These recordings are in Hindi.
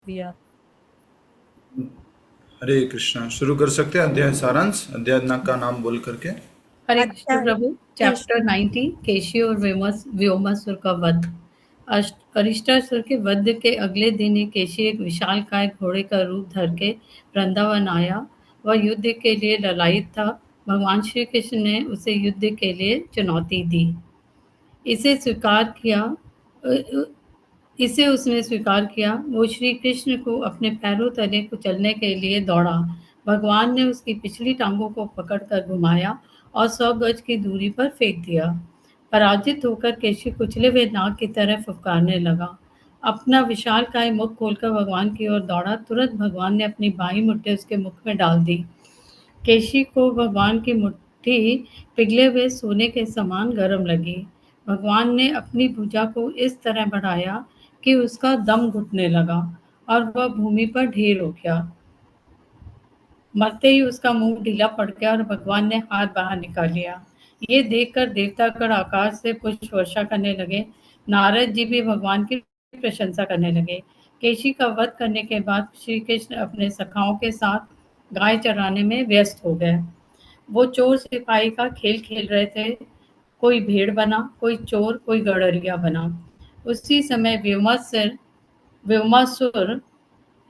शुक्रिया। हरे कृष्णा। शुरू कर सकते हैं अध्याय सारांश, अध्याय का नाम बोल करके। हरे अच्छा, कृष्ण प्रभु। चैप्टर 90, केशी और व्योमासुर का वध। अरिष्टासुर के वध के अगले दिन ही केशी एक विशालकाय घोड़े का रूप धर के वृंदावन आया। वह युद्ध के लिए ललायित था। भगवान श्री कृष्ण ने उसे युद्ध के लिए चुनौती दी। इसे स्वीकार किया इसे उसने स्वीकार किया। वो श्री कृष्ण को अपने पैरों तले कुचलने के लिए दौड़ा। भगवान ने उसकी पिछली टांगों को पकड़कर घुमाया और 100 गज की दूरी पर फेंक दिया। पराजित होकर केशी कुचले हुए नाग की तरह फुफकारने लगा। अपना विशालकाय मुख खोलकर भगवान की ओर दौड़ा। तुरंत भगवान ने अपनी बाईं मुट्ठी उसके मुख में डाल दी। केशी को भगवान की मुट्ठी पिघले हुए सोने के समान गर्म लगी। भगवान ने अपनी भुजा को इस तरह बढ़ाया कि उसका दम घुटने लगा और वह भूमि पर ढेर हो गया। मरते ही उसका मुंह ढीला पड़ गया और भगवान ने हाथ बाहर निकाल लिया। ये देखकर देवतागण आकाश से पुष्प वर्षा करने लगे। नारद जी भी भगवान की प्रशंसा करने लगे। केशी का वध करने के बाद श्री कृष्ण अपने सखाओं के साथ गाय चराने में व्यस्त हो गए। वो चोर सिपाही का खेल खेल रहे थे। कोई भेड़ बना, कोई चोर, कोई गड़रिया बना। उसी समय व्योमासुर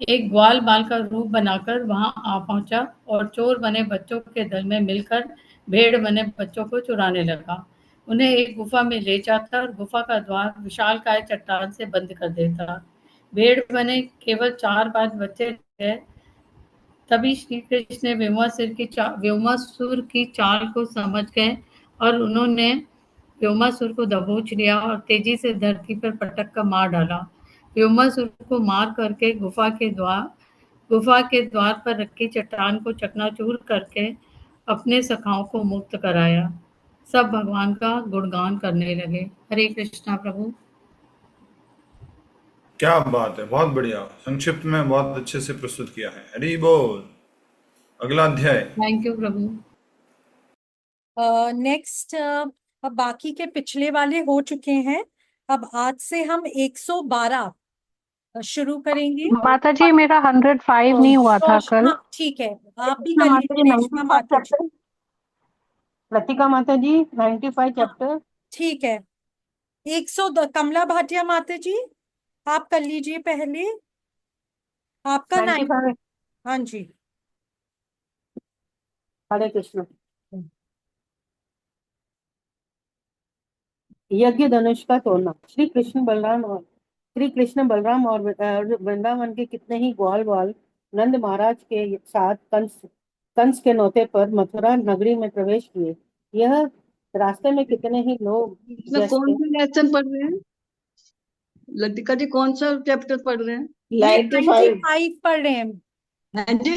एक ग्वाल बाल का रूप बनाकर वहां आ पहुंचा और चोर बने बच्चों के दल में मिलकर भेड़ बने बच्चों को चुराने लगा। उन्हें एक गुफा में ले जाता और गुफा का द्वार विशालकाय चट्टान से बंद कर देता। भेड़ बने केवल 4 बार बचे थे। तभी श्री कृष्ण ने व्योमासुर की चाल को समझ गए और उन्होंने व्योमासुर को दबोच लिया और तेजी से धरती पर पटक कर मार डाला। व्योमासुर को मार करके गुफा के द्वार पर रखी चट्टान को चकनाचूर करके अपने सखाओं को मुक्त कराया। सब भगवान का गुणगान करने लगे। हरे कृष्णा प्रभु। क्या बात है, बहुत बढ़िया। संक्षिप्त में बहुत अच्छे से प्रस्तुत किया है। हरि बोल। अगला अध्याय। Thank you Prabhu. नेक्स्ट, अब बाकी के पिछले वाले हो चुके हैं। अब आज से हम 112 शुरू करेंगे। माता जी मेरा 105 नहीं हुआ था कल। हाँ ठीक है, आप भी लतिका कर माता जी लीजिए रेशमा 95 माता जी। चैप्टर। लतिका माता जी 95 हाँ चैप्टर। ठीक है। 100 कमला भाटिया माता जी, आप कर लीजिए पहले। आपका 9। 95। हाँ जी। हरे कृष्ण। यज्ञ धनुष का तोड़ना। श्री कृष्ण बलराम और वृंदावन के कितने ही ग्वाल बाल नंद महाराज के साथ कंस कंस के नौते पर मथुरा नगरी में प्रवेश किए। यह रास्ते में कितने ही लोग इसमें कौन जैसे सा लेसन पढ़ रहे हैं? लतिका जी कौन सा चैप्टर पढ़ रहे हैं? ये 95। 95 पढ़ रहे हैं। हैं जी?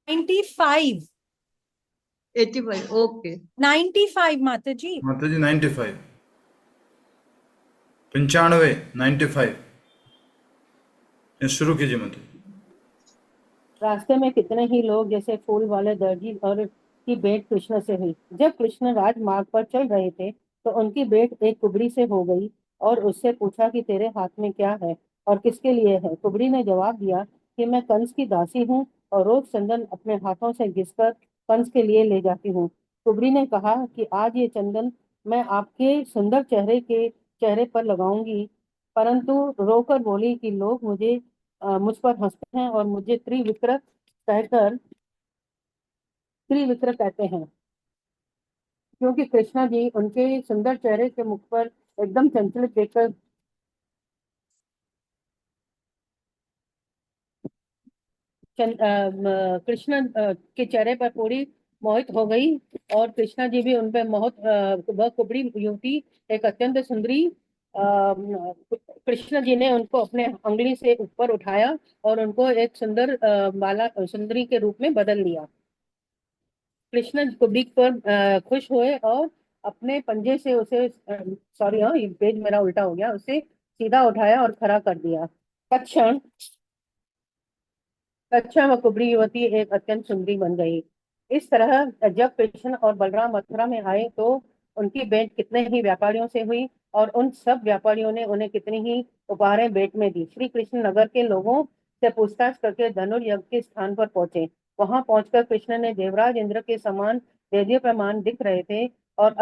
95। 85, ओके। 95 माता जी। माता जी 95, 95, 95। शुरू कीजिए माता जी। रास्ते में कितने ही लोग जैसे फूल वाले दर्जी और की भेंट कृष्ण से हुई। जब कृष्ण राजमार्ग पर चल रहे थे तो उनकी भेंट एक कुबड़ी से हो गई और उससे पूछा कि तेरे हाथ में क्या है और किसके लिए है। कुबड़ी ने जवाब दिया कि मैं कंस की दासी हूँ और रोज चंदन अपने हाथों से घिसकर कंस के लिए ले जाती हूँ। कुबड़ी ने कहा कि आज ये चंदन मैं आपके सुंदर चेहरे पर लगाऊंगी, परंतु रोकर बोली कि लोग मुझ पर हंसते हैं और मुझे त्रिविक्रत कहते हैं, क्योंकि कृष्णा जी उनके सुंदर चेहरे के मुख पर एकदम चंचलित देखकर कृष्ण के चेहरे पर पूरी मोहित हो गई और कृष्णा जी भी उन पर वह कुबड़ी युवती एक अत्यंत सुंदरी कृष्ण जी ने उनको अपने अंगुली से ऊपर उठाया और उनको एक सुंदर बाला सुंदरी के रूप में बदल लिया। कृष्ण कुबड़ी पर खुश हुए और अपने पंजे से उसे सॉरी, हाँ ये पेज मेरा उल्टा हो गया, उसे सीधा उठाया और खड़ा कर दिया। तत्क्षण व कुबड़ी युवती एक अत्यंत सुंदरी बन गई। इस तरह जब कृष्ण और बलराम मथुरा में आए तो उनकी भेंट कितने ही व्यापारियों से हुई और उन सब व्यापारियों ने उन्हें कितनी ही उपहारें भेंट में दी। श्री कृष्ण नगर के लोगों से पूछताछ करके धनुर्यज्ञ के स्थान पर पहुंचे। वहां पहुंचकर कृष्ण ने देवराज इंद्र के समान देदीप्यमान दिख रहे थे और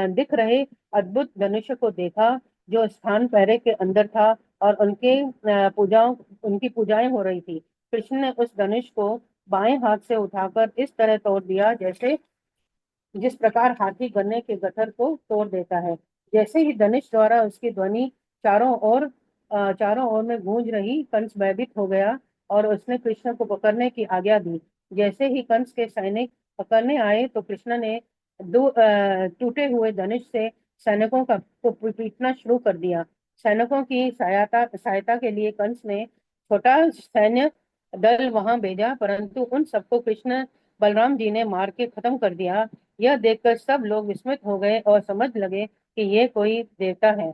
दिख रहे अद्भुत धनुष को देखा, जो स्थान पहरे के अंदर था और उनकी पूजाएं हो रही थी। कृष्ण ने उस धनुष को बाएं हाथ से उठाकर इस तरह तोड़ दिया जैसे जिस प्रकार हाथी गन्ने के गट्ठर को तोड़ देता है। जैसे ही धनुष द्वारा उसकी ध्वनि चारों ओर में गूंज रही, कंस भयभीत हो गया और उसने कृष्ण को पकड़ने की आज्ञा दी। जैसे ही कंस के सैनिक पकड़ने आए तो कृष्ण ने टूटे हुए धनुष से सैनिकों को पीटना शुरू कर दिया। सैनिकों की सहायता के लिए कंस ने छोटा सैन्य दल वहां भेजा, परंतु उन सबको कृष्ण बलराम जी ने मार के खत्म कर दिया। यह देखकर सब लोग विस्मित हो गए और समझ लगे कि ये कोई देवता है।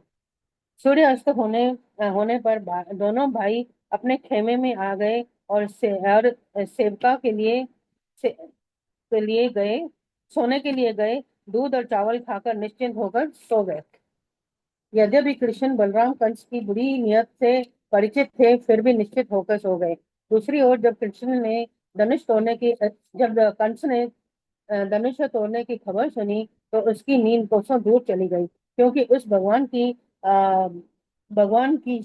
सूर्य अस्त होने पर दोनों भाई अपने खेमे में आ गए और सेवका के लिए गए सोने के लिए गए। दूध और चावल खाकर निश्चिंत होकर सो गए। यद्यपि कृष्ण बलराम कंस की बुरी नियत से परिचित थे, फिर भी निश्चित होकर सो गए। दूसरी ओर जब कंस ने धनुष तोड़ने की खबर सुनी तो उसकी नींद कोसों दूर चली गई, क्योंकि उस भगवान की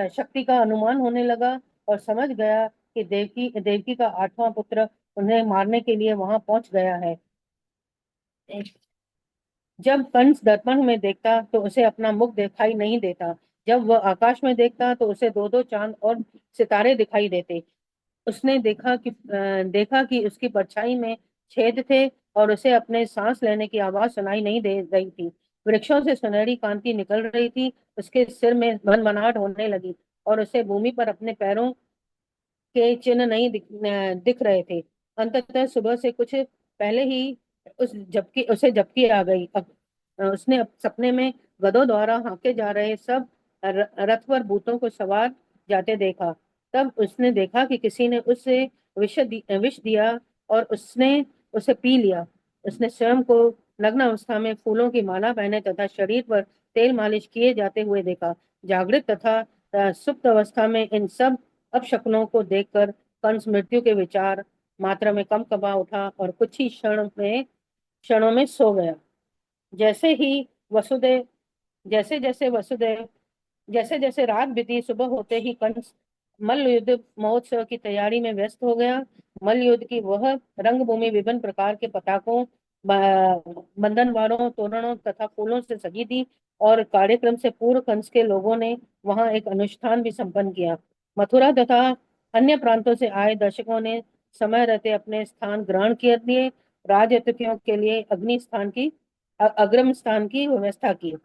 शक्ति का अनुमान होने लगा और समझ गया कि देवकी का 8वां पुत्र उन्हें मारने के लिए वहां पहुंच गया है। जब कंस दर्पण में देखता तो उसे अपना मुख दिखाई नहीं देता। जब वह आकाश में देखता तो उसे दो दो चांद और सितारे दिखाई देते। उसने देखा कि उसकी परछाई में छेद थे और उसे अपने सांस लेने की आवाज सुनाई नहीं दे रही थी। वृक्षों से सुनहरी कांति निकल रही थी। उसके सिर में भनभनाहट होने लगी और उसे भूमि पर अपने पैरों के चिन्ह नहीं दिख रहे थे। अंततः सुबह से कुछ पहले ही उसे झपकी आ गई। उसने सपने में गधों द्वारा हाँके जा रहे सब रथ पर भूतों को सवार जाते देखा। तब उसने देखा कि किसी ने उसे विष दिया और उसने उसे पी लिया। उसने स्वयं को नग्न अवस्था में फूलों की माला पहने तथा शरीर पर तेल मालिश किए जाते हुए देखा। जागृत तथा सुप्त अवस्था में इन सब अपशकुनों को देखकर कंस मृत्यु के विचार मात्रा में कंपा उठा और कुछ ही क्षणों में सो गया। जैसे ही वसुदेव जैसे जैसे रात बीती, सुबह होते ही कंस मल्ल युद्ध महोत्सव की तैयारी में व्यस्त हो गया। मल्ल युद्ध की वह रंगभूमि विभिन्न प्रकार के पताकों, बंधनवारों, तोरणों तथा फूलों से सजी थी और कार्यक्रम से पूर्व कंस के लोगों ने वहां एक अनुष्ठान भी संपन्न किया। मथुरा तथा अन्य प्रांतों से आए दर्शकों ने समय रहते अपने स्थान ग्रहण किए दिए। राजअतिथियों के लिए अग्रिम स्थान की व्यवस्था की।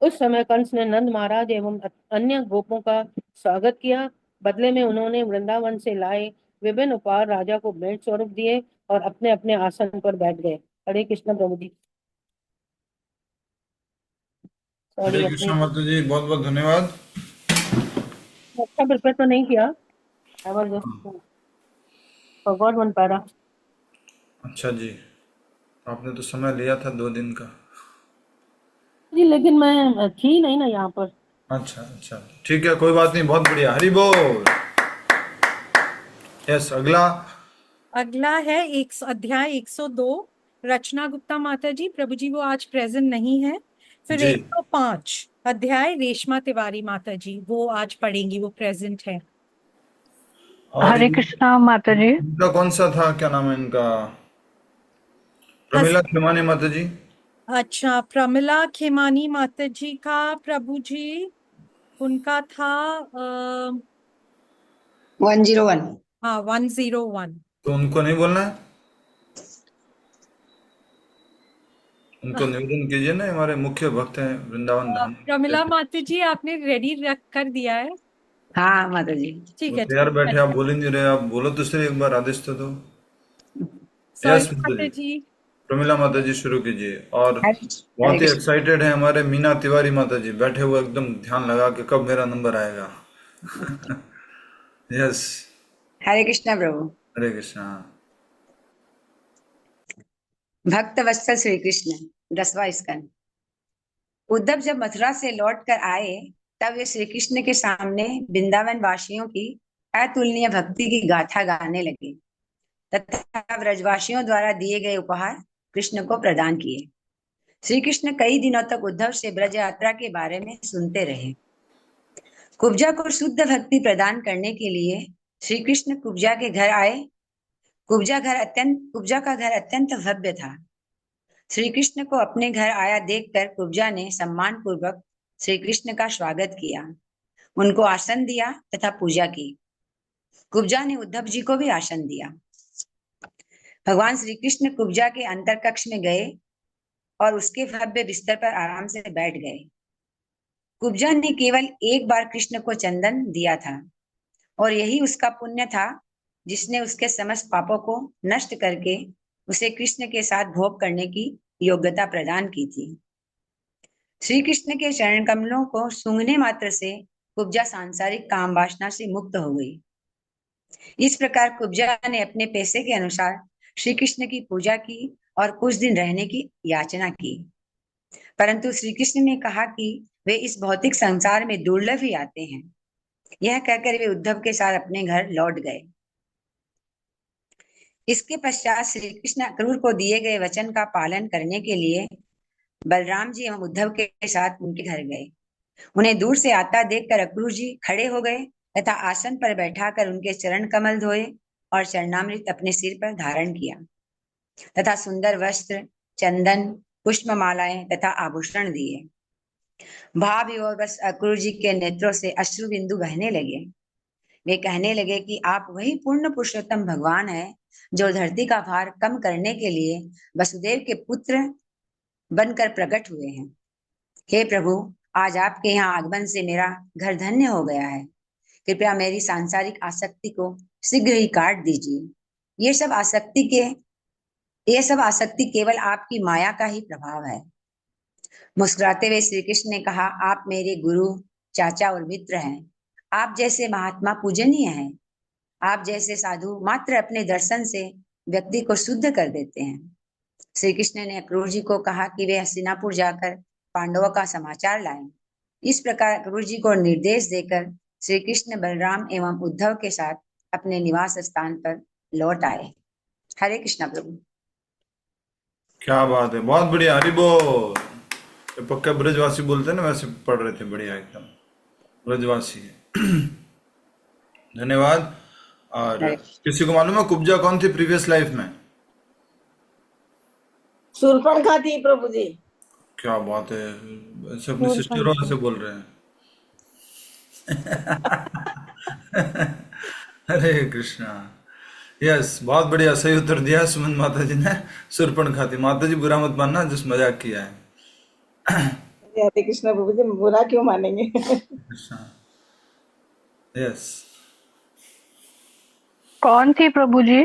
उस समय कंस ने नंद महाराज एवं अन्य गोपों का स्वागत किया। बदले में उन्होंने वृंदावन से लाए विभिन्न उपहार राजा को भेंट स्वरूप दिए और अपने अपने आसन पर बैठ गए। हरे कृष्ण प्रभु जी। हरे सॉरी, कृष्णा माता जी, बहुत बहुत धन्यवाद। अच्छा प्रिपेयर तो नहीं किया। I was just forgot one para। अच्छा जी, आपने तो समय लिया था 2 दिन का। जी लेकिन मैं थी नहीं ना यहाँ पर। अच्छा अच्छा, ठीक है, कोई बात नहीं, बहुत बढ़िया। हरि बोल। यस, अगला है अध्याय 102, रचना गुप्ता माता जी। प्रभु जी वो आज प्रेजेंट नहीं है। फिर जी 105 अध्याय रेशमा तिवारी माता जी, वो आज पढ़ेंगी, वो प्रेजेंट है। और हरे कृष्णा माता जी। इनका कौन सा था, क्या नाम है इनका? प्रमिला खेमानी माता जी। अच्छा, प्रमिला खेमानी माता जी का प्रभु जी उनका था 101। हाँ 101। तो उनको नहीं बोलना है? उनको निवेदन कीजिए ना, हमारे मुख्य भक्त हैं वृंदावन धाम के। प्रमिला माता जी आपने रेडी रख कर दिया है? हाँ माता जी। ठीक वो है तैयार बैठे, आप ठीक बोल ही नहीं रहे। आप बोलो तो सही, एक बार आदेश तो दो। सॉरी यस माता माता जी। जी। प्रमिला माता जी शुरू कीजिए। और हरे बहुत ही कृष्ण। एक्साइटेड है हमारे मीना तिवारी माता जी, बैठे हुए एकदम ध्यान लगा के कब मेरा नंबर आएगा। यस। हरे कृष्णा प्रभु। हरे कृष्णा। भक्त वत्सल श्री कृष्ण। 10वां स्कंद। उद्धव जब मथुरा से लौट कर आए तब वे श्री कृष्ण के सामने वृंदावन वासियों की अतुलनीय भक्ति की गाथा गाने लगे तथा ब्रजवासियों द्वारा दिए गए उपहार कृष्ण को प्रदान किए। श्री कृष्ण कई दिनों तक उद्धव से ब्रज यात्रा के बारे में सुनते रहे। कुब्जा को शुद्ध भक्ति प्रदान करने के लिए श्री कृष्ण कुब्जा के घर आए। कुब्जा का घर अत्यंत भव्य था। श्री कृष्ण को अपने घर आया देखकर कुब्जा ने सम्मान पूर्वक श्री कृष्ण का स्वागत किया, उनको आसन दिया तथा पूजा की। कुब्जा ने उद्धव जी को भी आसन दिया। भगवान श्री कृष्ण कुब्जा के अंतर कक्ष में गए और उसके भव्य बिस्तर पर आराम से बैठ गए। कुब्जा ने केवल एक बार कृष्ण को चंदन दिया था और यही उसका पुण्य था जिसने उसके समस्त पापों को नष्ट करके उसे कृष्ण के साथ भोग करने की योग्यता प्रदान की थी। श्री कृष्ण के चरण कमलों को सूंघने मात्र से कुब्जा सांसारिक काम वासना से मुक्त हो गई। इस प्रकार कुब्जा ने अपने पैसे के अनुसार श्री कृष्ण की पूजा की और कुछ दिन रहने की याचना की, परंतु श्री कृष्ण ने कहा कि वे इस भौतिक संसार में दुर्लभ ही आते हैं। यह कहकर वे उद्धव के साथ अपने घर लौट गए। इसके पश्चात श्री कृष्ण अक्रूर को दिए गए वचन का पालन करने के लिए बलराम जी एवं उद्धव के साथ उनके घर गए। उन्हें दूर से आता देखकर अक्रूर जी खड़े हो गए तथा आसन पर बैठाकर उनके चरण कमल धोए और चरणामृत अपने सिर पर धारण किया तथा सुंदर वस्त्र, चंदन, पुष्पमालाएं तथा आभूषण दिए। भाव और बस अक्रूर जी के नेत्रों से अश्रु बिंदु बहने लगे। वे कहने लगे कि आप वही पूर्ण पुरुषोत्तम भगवान है जो धरती का भार कम करने के लिए वसुदेव के पुत्र बनकर प्रकट हुए हैं। हे प्रभु, आज आपके यहाँ आगमन से मेरा घर धन्य हो गया है। कृपया मेरी सांसारिक आसक्ति को शीघ्र ही काट दीजिए। ये सब आसक्ति केवल आपकी माया का ही प्रभाव है। मुस्कुराते हुए श्री कृष्ण ने कहा, आप मेरे गुरु, चाचा और मित्र हैं। आप जैसे महात्मा पूजनीय हैं। आप जैसे साधु मात्र अपने दर्शन से व्यक्ति को शुद्ध कर देते हैं। श्री कृष्ण ने अक्रूर जी को कहा कि वे हस्तिनापुर जाकर पांडवों का समाचार लाएं। इस प्रकार अक्रूर जी को निर्देश देकर श्री कृष्ण बलराम एवं उद्धव के साथ अपने निवास स्थान पर लौट आए। हरे कृष्णा प्रभु। क्या बात है, बहुत बढ़िया। हरि बोल। ये पक्का ब्रजवासी बोलते हैं ना, वैसे पढ़ रहे थे, बढ़िया एकदम ब्रजवासी है। धन्यवाद। और किसी को मालूम है कुब्जा कौन थी प्रीवियस लाइफ में? शूर्पणखा थी प्रभु जी। क्या बात है, ऐसे अपनी सिस्टर और से बोल रहे हैं। हरे कृष्णा। यस, बहुत बढ़िया, सही उत्तर दिया सुमन माता जी ने। शूर्पणखा थी। माता जी बुरा मत मानना, जिस मजाक किया है। हरे कृष्णा प्रभु जी, बुरा क्यों मानेंगे। यस, कौन थी प्रभु जी?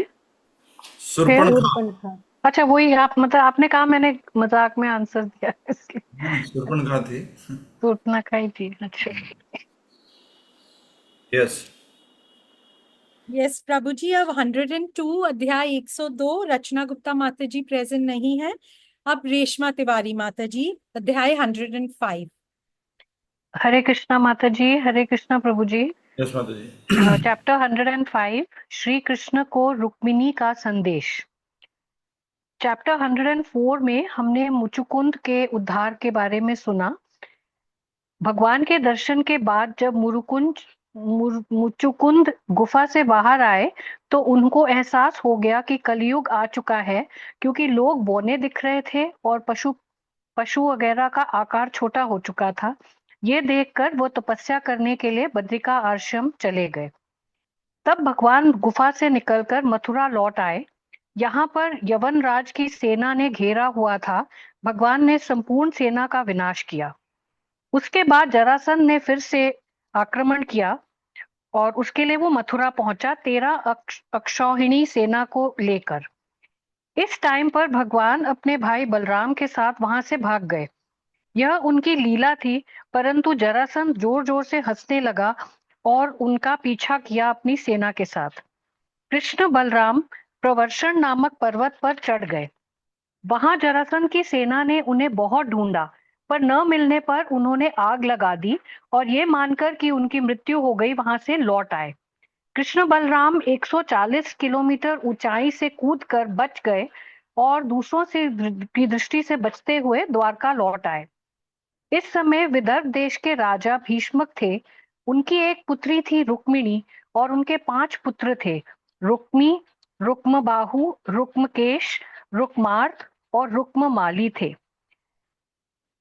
शूर्पणखा। अच्छा, वही आप, मतलब आपने कहा, मैंने मजाक में आंसर दिया इसलिए। शूर्पणखा थी। शूर्पणखा ही थी। अच्छा, यस यस प्रभु जी। अब 102 अध्याय 102 रचना गुप्ता माता जी प्रेजेंट नहीं है। अब रेशमा तिवारी माता जी अध्याय 105। हरे कृष्णा माता जी। हरे कृष्णा प्रभु जी। यस माता जी। चैप्टर 105, श्री कृष्ण को रुक्मिणी का संदेश। चैप्टर 104 में हमने मुचुकुंद के उद्धार के बारे में सुना। भगवान के दर्शन के बाद जब मुचुकुंद गुफा से बाहर आए तो उनको एहसास हो गया कि कलयुग आ चुका है, क्योंकि लोग बौने दिख रहे थे और पशु वगैरह का आकार छोटा हो चुका था। ये देखकर वो तपस्या करने के लिए बद्रिका आश्रम चले गए। तब भगवान गुफा से निकलकर मथुरा लौट आए। यहाँ पर यवन राज की सेना ने घेरा हुआ था। भगवान ने संपूर्ण सेना का विनाश किया। उसके बाद जरासंध ने फिर से आक्रमण किया और उसके लिए वो मथुरा पहुंचा 13 अक्षौहिणी सेना को लेकर। इस टाइम पर भगवान अपने भाई बलराम के साथ वहां से भाग गए। यह उनकी लीला थी, परंतु जरासंध जोर जोर से हंसने लगा और उनका पीछा किया अपनी सेना के साथ। कृष्ण बलराम प्रवर्षण नामक पर्वत पर चढ़ गए। वहां जरासंध की सेना ने उन्हें बहुत ढूंढा, पर न मिलने पर उन्होंने आग लगा दी और ये मानकर कि उनकी मृत्यु हो गई वहां से लौट आए। कृष्ण बलराम 140 किलोमीटर ऊंचाई से कूदकर बच गए और दूसरों से की दृष्टि से बचते हुए द्वारका लौट आए। इस समय विदर्भ देश के राजा भीष्मक थे। उनकी एक पुत्री थी रुक्मिणी और उनके 5 पुत्र थे, रुक्मी, रुक्मबाहु, रुक्मकेश, रुक्मार्क और रुक्ममाली थे।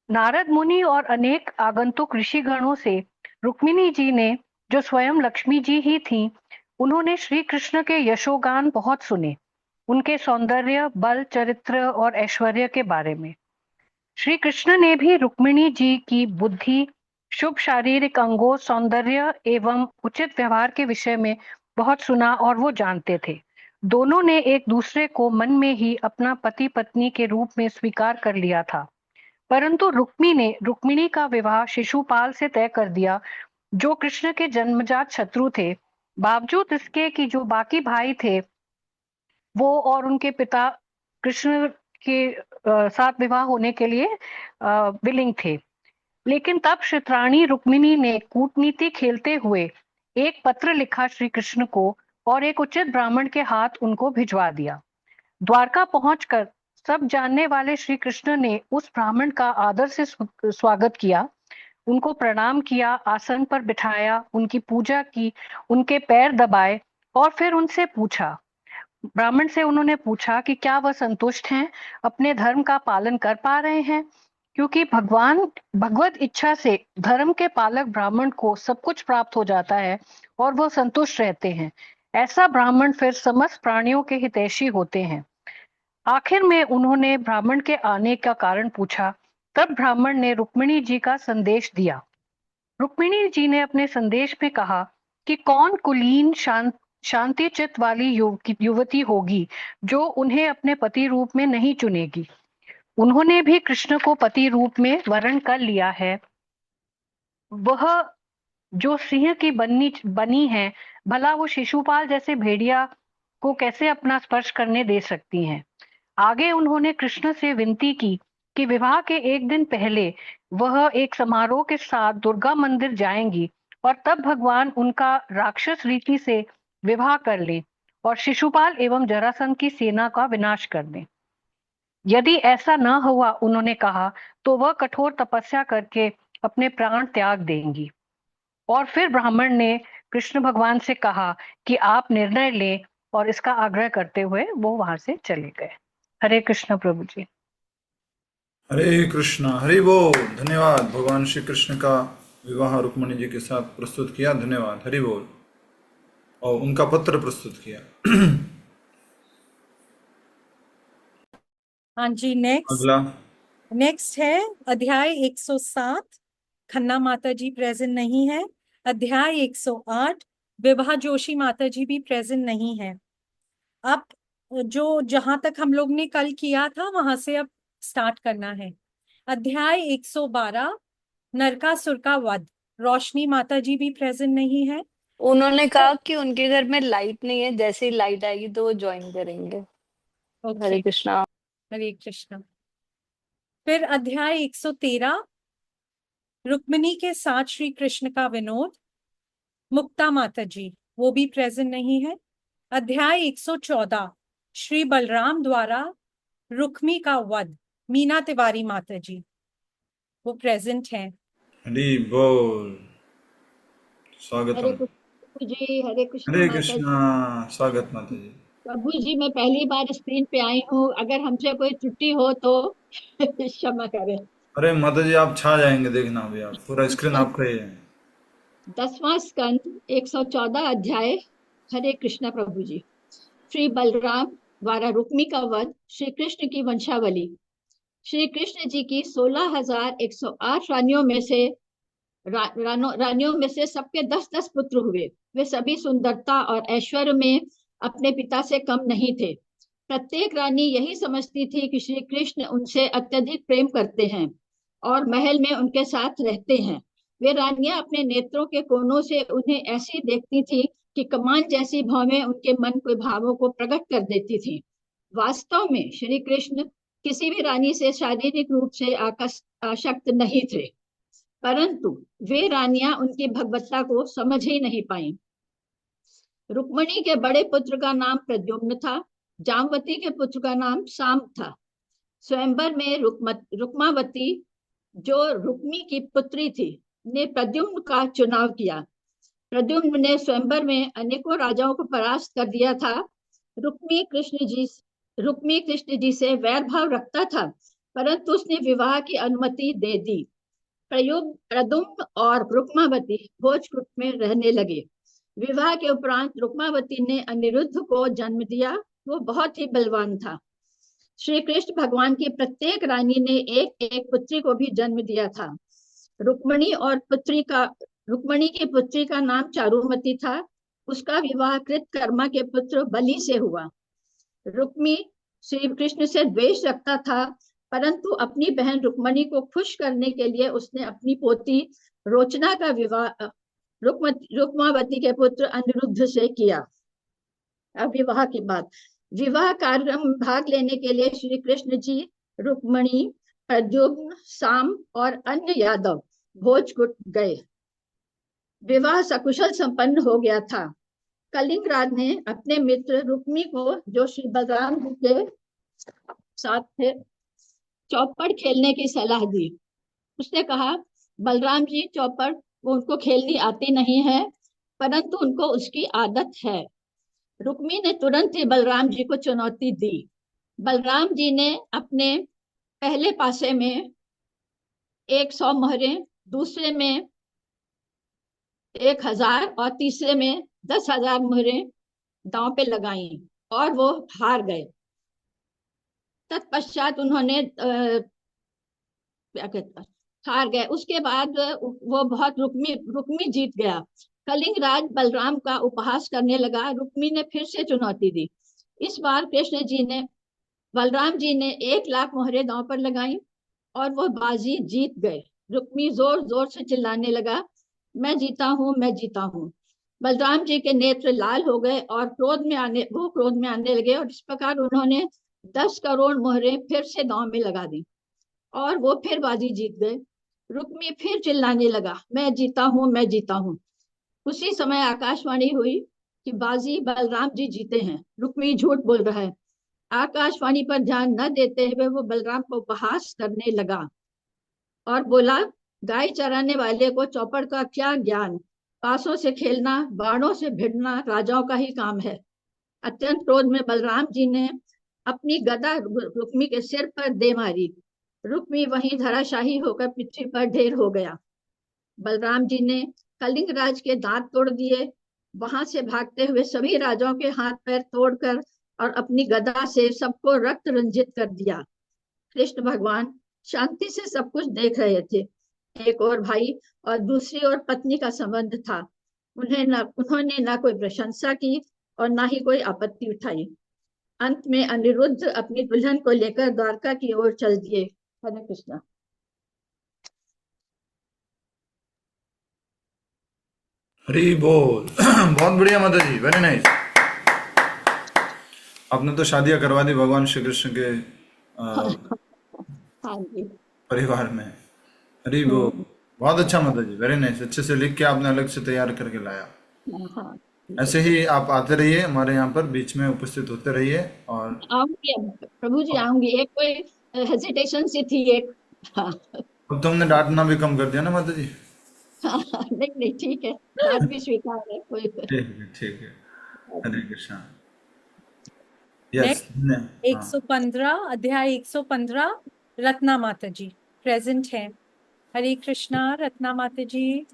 नारद मुनि और अनेक आगंतुक ऋषिगणों से रुक्मिणी जी ने, जो स्वयं लक्ष्मी जी ही थीं, उन्होंने श्री कृष्ण के यशोगान बहुत सुने, उनके सौंदर्य, बल, चरित्र और ऐश्वर्य के बारे में। श्री कृष्ण ने भी रुक्मिणी जी की बुद्धि, शुभ शारीरिक अंगों, सौंदर्य एवं उचित व्यवहार के विषय में बहुत सुना और वो जानते थे। दोनों ने एक दूसरे को मन में ही अपना पति पत्नी के रूप में स्वीकार कर लिया था। परंतु रुक्मिणी का विवाह शिशुपाल से तय कर दिया, जो कृष्ण के जन्मजात शत्रु थे। बावजूद इसके कि जो बाकी भाई थे वो और उनके पिता कृष्ण के साथ विवाह होने के लिए विलिंग थे, लेकिन तब श्रुतरानी रुक्मिणी ने कूटनीति खेलते हुए एक पत्र लिखा श्री कृष्ण को और एक उचित ब्राह्मण के हाथ उनको भिजवा दिया। द्वारका पहुंचकर सब जानने वाले श्री कृष्ण ने उस ब्राह्मण का आदर से स्वागत किया, उनको प्रणाम किया, आसन पर बिठाया, उनकी पूजा की, उनके पैर दबाए और फिर उनसे पूछा, ब्राह्मण से उन्होंने पूछा कि क्या वह संतुष्ट हैं, अपने धर्म का पालन कर पा रहे हैं, क्योंकि भगवत इच्छा से धर्म के पालक ब्राह्मण को सब कुछ प्राप्त हो जाता है और वह संतुष्ट रहते हैं। ऐसा ब्राह्मण फिर समस्त प्राणियों के हितैषी होते हैं। आखिर में उन्होंने ब्राह्मण के आने का कारण पूछा। तब ब्राह्मण ने रुक्मिणी जी का संदेश दिया। रुक्मिणी जी ने अपने संदेश में कहा कि कौन कुलीन शांति चित्त वाली युवती होगी जो उन्हें अपने पति रूप में नहीं चुनेगी। उन्होंने भी कृष्ण को पति रूप में वरण कर लिया है। वह जो सिंह की बनी है, भला वो शिशुपाल जैसे भेड़िया को कैसे अपना स्पर्श करने दे सकती हैं। आगे उन्होंने कृष्ण से विनती की कि विवाह के एक दिन पहले वह एक समारोह के साथ दुर्गा मंदिर जाएंगी और तब भगवान उनका राक्षस रीति से विवाह कर ले और शिशुपाल एवं जरासंध की सेना का विनाश कर दें। यदि ऐसा न हुआ, उन्होंने कहा, तो वह कठोर तपस्या करके अपने प्राण त्याग देंगी। और फिर ब्राह्मण ने कृष्ण भगवान से कहा कि आप निर्णय लें, और इसका आग्रह करते हुए वो वहां से चले गए। हरे कृष्ण प्रभु जी। हरे कृष्णा, हरि बोल। धन्यवाद। भगवान श्री कृष्ण का विवाह रुक्मिणी जी के साथ प्रस्तुत किया। धन्यवाद, हरि बोल। और उनका पत्र प्रस्तुत किया। हाँ जी, नेक्स्ट है अध्याय 107। खन्ना माता जी प्रेजेंट नहीं है। अध्याय 108 विभा जोशी माता जी भी प्रेजेंट नहीं है। अब जो जहां तक हम लोग ने कल किया था वहां से अब स्टार्ट करना है। अध्याय 112 नरकासुर का वध। रोशनी माता जी भी प्रेजेंट नहीं है। उन्होंने कहा कि उनके घर में लाइट नहीं है, जैसे ही लाइट आएगी तो वो ज्वाइन करेंगे। हरे कृष्णा। हरे कृष्णा। फिर अध्याय 113 रुक्मिणी के साथ श्री कृष्ण का विनोद। मुक्ता माता जी वो भी प्रेजेंट नहीं है। अध्याय 114 श्री बलराम द्वारा रुक्मी का वध। मीना तिवारी माता जी वो प्रेजेंट है। हरि बोल। स्वागतम। प्रभु जी, हरे कृष्ण। हरे कृष्णा। स्वागत माता जी। प्रभु जी, मैं पहली बार स्क्रीन पे आई हूँ, अगर हमसे कोई त्रुटि हो तो क्षमा करें। अरे माता जी, आप छा जाएंगे, देखना अभी आप, पूरा स्क्रीन आपका ही है। 10वां स्कंद 114 अध्याय। हरे कृष्णा प्रभु जी। श्री बलराम द्वारा रुक्मी का वध। श्री कृष्ण की वंशावली। श्री कृष्ण जी की 16,108 रानियों में से सबके 10-10 पुत्र हुए। वे सभी सुंदरता और ऐश्वर्य में अपने पिता से कम नहीं थे। प्रत्येक रानी यही समझती थी कि श्री कृष्ण उनसे अत्यधिक प्रेम करते हैं और महल में उनके साथ रहते हैं। वे रानियां अपने नेत्रों के कोनों से उन्हें ऐसी देखती थी कि कमान जैसी भौवें उनके मन के भावों को प्रकट कर देती थी। वास्तव में श्री कृष्ण किसी भी रानी से शारीरिक रूप से आसक्त नहीं थे, परंतु वे रानियां उनकी भगवत्ता को समझ ही नहीं पाई। रुक्मणी के बड़े पुत्र का नाम प्रद्युम्न था, जामवती के पुत्र का नाम साम था। स्वयंवर में रुक्मावती, जो रुक्मी की पुत्री थी, ने प्रद्युम्न का चुनाव किया। प्रद्युम्न ने स्वयंवर में अनेकों राजाओं को परास्त कर दिया था। रुक्मी कृष्ण जी से वैर भाव रखता था, परंतु उसने विवाह की अनुमति दे दी। प्रद्युम्न और रुक्मावती भोजकुट में रहने लगे। विवाह के उपरांत रुक्मावती ने अनिरुद्ध को जन्म दिया। वो बहुत ही बलवान था। श्री कृष्ण भगवान की प्रत्येक रानी ने एक एक पुत्री को भी जन्म दिया था। रुक्मणी की पुत्री का नाम चारुमती था। उसका विवाह कृतकर्मा के पुत्र बलि से हुआ। रुक्मी श्री कृष्ण से द्वेष रखता था, परंतु अपनी बहन रुक्मणी को खुश करने के लिए उसने अपनी पोती रोचना का विवाह रुक्मावती के पुत्र अनिरुद्ध से किया। अब विवाह की बात। विवाह कार्यक्रम में भाग लेने के लिए श्री कृष्ण जी, रुक्मणी, प्रद्युम्न, साम और अन्य यादव भोजकुट गए। विवाह सकुशल संपन्न हो गया था। कलिंगराज ने अपने मित्र रुक्मी को, जो श्री बलराम जी के साथ थे, चौपड़ खेलने की सलाह दी। उसने कहा, बलराम जी चौपड़ उनको खेलनी आती नहीं है, परंतु उनको उसकी आदत है। रुक्मी ने तुरंत ही बलराम जी को चुनौती दी। बलराम जी ने अपने पहले पासे में 100 मोहरें, दूसरे में 1000 और तीसरे में 10,000 मोहरें दांव पे लगाई और वो हार गए। तत्पश्चात उन्होंने हार गए। उसके बाद वो बहुत रुक्मी जीत गया। कलिंगराज बलराम का उपहास करने लगा। रुक्मी ने फिर से चुनौती दी। इस बार बलराम जी ने 1,00,000 मोहरें दांव पर लगाई और वो बाजी जीत गए। रुक्मी जोर जोर से चिल्लाने लगा, मैं जीता हूँ, मैं जीता हूँ। बलराम जी के नेत्र लाल हो गए और क्रोध में आने लगे, और इस प्रकार उन्होंने 10 करोड़ मोहरें फिर से दांव में लगा दी और वो फिर बाजी जीत गए। रुक्मी फिर चिल्लाने लगा, मैं जीता हूँ, मैं जीता हूँ। उसी समय आकाशवाणी हुई कि बाजी बलराम जी जीते हैं। रुक्मी झूठ बोल रहा है। आकाशवाणी पर ध्यान न देते हुए वो बलराम को उपहास करने लगा और बोला, गाय चराने वाले को चौपड़ का क्या ज्ञान, पासों से खेलना, बाणों से भिड़ना राजाओं का ही काम है। अत्यंत क्रोध में बलराम जी ने अपनी गदा रुक्मी के सिर पर दे मारी। रुक्मी वहीं धराशाही होकर पृथ्वी पर ढेर हो गया। बलराम जी ने कलिंगराज के दांत तोड़ दिए। वहां से भागते हुए सभी राजाओं के हाथ पैर तोड़कर और अपनी गदा से सबको रक्त रंजित कर दिया। कृष्ण भगवान शांति से सब कुछ देख रहे थे। एक और भाई और दूसरी ओर पत्नी का संबंध था। उन्होंने ना कोई प्रशंसा की और ना ही कोई आपत्ति उठाई। अंत में अनिरुद्ध अपनी दुल्हन को लेकर द्वारका की ओर चल दिए। हरे कृष्णा। हरी बोल। बहुत बढ़िया माता जी, वेरी नाइस। आपने तो शादियां करवा दी भगवान श्री कृष्ण के परिवार में। हरी बोल, बहुत अच्छा माता जी, वेरी नाइस। अच्छे से लिख के आपने अलग से तैयार करके लाया। ऐसे ही आप आते रहिए हमारे यहाँ पर, बीच में उपस्थित होते रहिए। और आऊंगी प्रभु जी, आऊंगी। एक कोई हेजिटेशन सी थी एक। अब तो हमने डांटना भी कम कर दिया ना माता जी। नहीं ठीक है, बात भी स्वीकार है। कोई ठीक है। हरे कृष्णा। यस। 115 अध्याय 115 रत्ना माता जी प्रेजेंट है। हरे कृष्णा। रत्ना माता जी।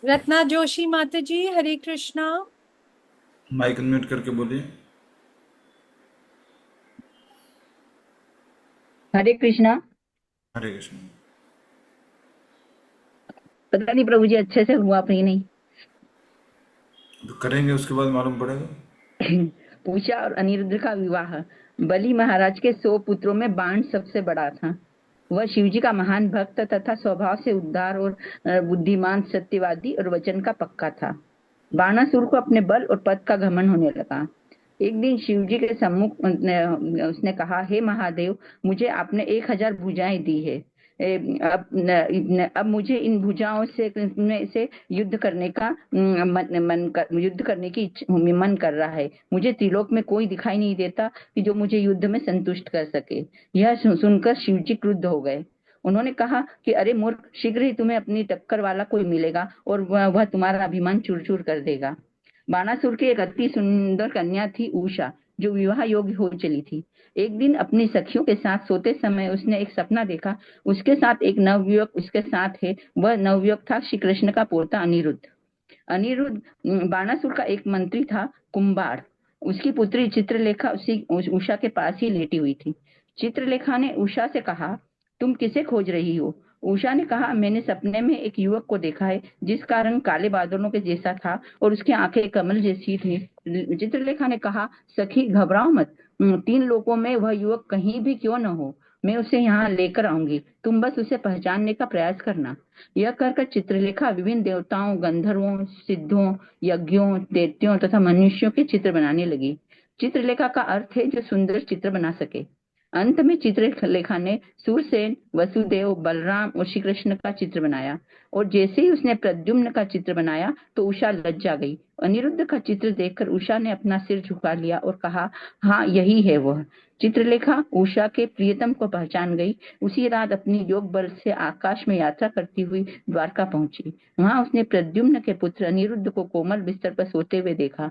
रत्ना जोशी माता जी, हरे कृष्णा। माइक म्यूट करके बोलिए। हरे कृष्णा। हरे कृष्णा। पता नहीं प्रभु जी अच्छे से हुआ कि नहीं। तो करेंगे, उसके बाद मालूम पड़ेगा। पूछा और अनिरुद्ध का विवाह। बलि महाराज के 100 पुत्रों में बाण सबसे बड़ा था। वह शिवजी का महान भक्त तथा स्वभाव से उदार और बुद्धिमान, सत्यवादी और वचन का पक्का था। बाणासुर को अपने बल और पद का घमंड होने लगा। एक दिन शिव जी के सम्मुख उसने कहा, हे महादेव, मुझे आपने 1000 भुजाएं दी है। अब मुझे इन भुजाओं से युद्ध करने का युद्ध करने की मन कर रहा है। मुझे त्रिलोक में कोई दिखाई नहीं देता कि जो मुझे युद्ध में संतुष्ट कर सके। यह सुनकर शिव जी क्रुद्ध हो गए। उन्होंने कहा कि अरे मूर्ख, शीघ्र ही तुम्हें अपनी टक्कर वाला कोई मिलेगा और वह तुम्हारा अभिमान चूर चूर कर देगा। बाणासुर की एक अति सुंदर कन्या थी उषा, जो विवाह योग्य हो चली थी। एक दिन अपनी सखियों के साथ सोते समय उसने एक सपना देखा। उसके साथ एक नवयुवक उसके साथ है। वह नवयुवक था श्री कृष्ण का पोता अनिरुद्ध। अनिरुद्ध बाणासुर का एक मंत्री था, कुंभार। उसकी पुत्री चित्रलेखा उषा के पास ही लेटी हुई थी। चित्रलेखा ने उषा से कहा, तुम किसे खोज रही हो? उषा ने कहा, मैंने सपने में एक युवक को देखा है जिसका रंग काले बादलों के जैसा था और उसकी आंखें कमल जैसी थी। चित्रलेखा ने कहा, सखी घबराओ मत, 3 लोकों में वह युवक कहीं भी क्यों न हो, मैं उसे यहाँ लेकर आऊंगी। तुम बस उसे पहचानने का प्रयास करना। यह कहकर चित्रलेखा विभिन्न देवताओं, गंधर्वों, सिद्धों, यज्ञों, दैत्यों तथा मनुष्यों के चित्र बनाने लगी। चित्रलेखा का अर्थ है जो सुंदर चित्र बना सके। अंत में चित्रलेखा ने सूरसेन, वसुदेव, बलराम और श्री कृष्ण का चित्र बनाया और जैसे ही उसने प्रद्युम्न का चित्र बनाया तो उषा लज्जा गई। अनिरुद्ध का चित्र देखकर उषा ने अपना सिर झुका लिया और कहा, हाँ यही है वह। चित्रलेखा उषा के प्रियतम को पहचान गई। उसी रात अपनी योग बल से आकाश में यात्रा करती हुई द्वारका पहुंची। वहां उसने प्रद्युम्न के पुत्र अनिरुद्ध को कोमल बिस्तर पर सोते हुए देखा।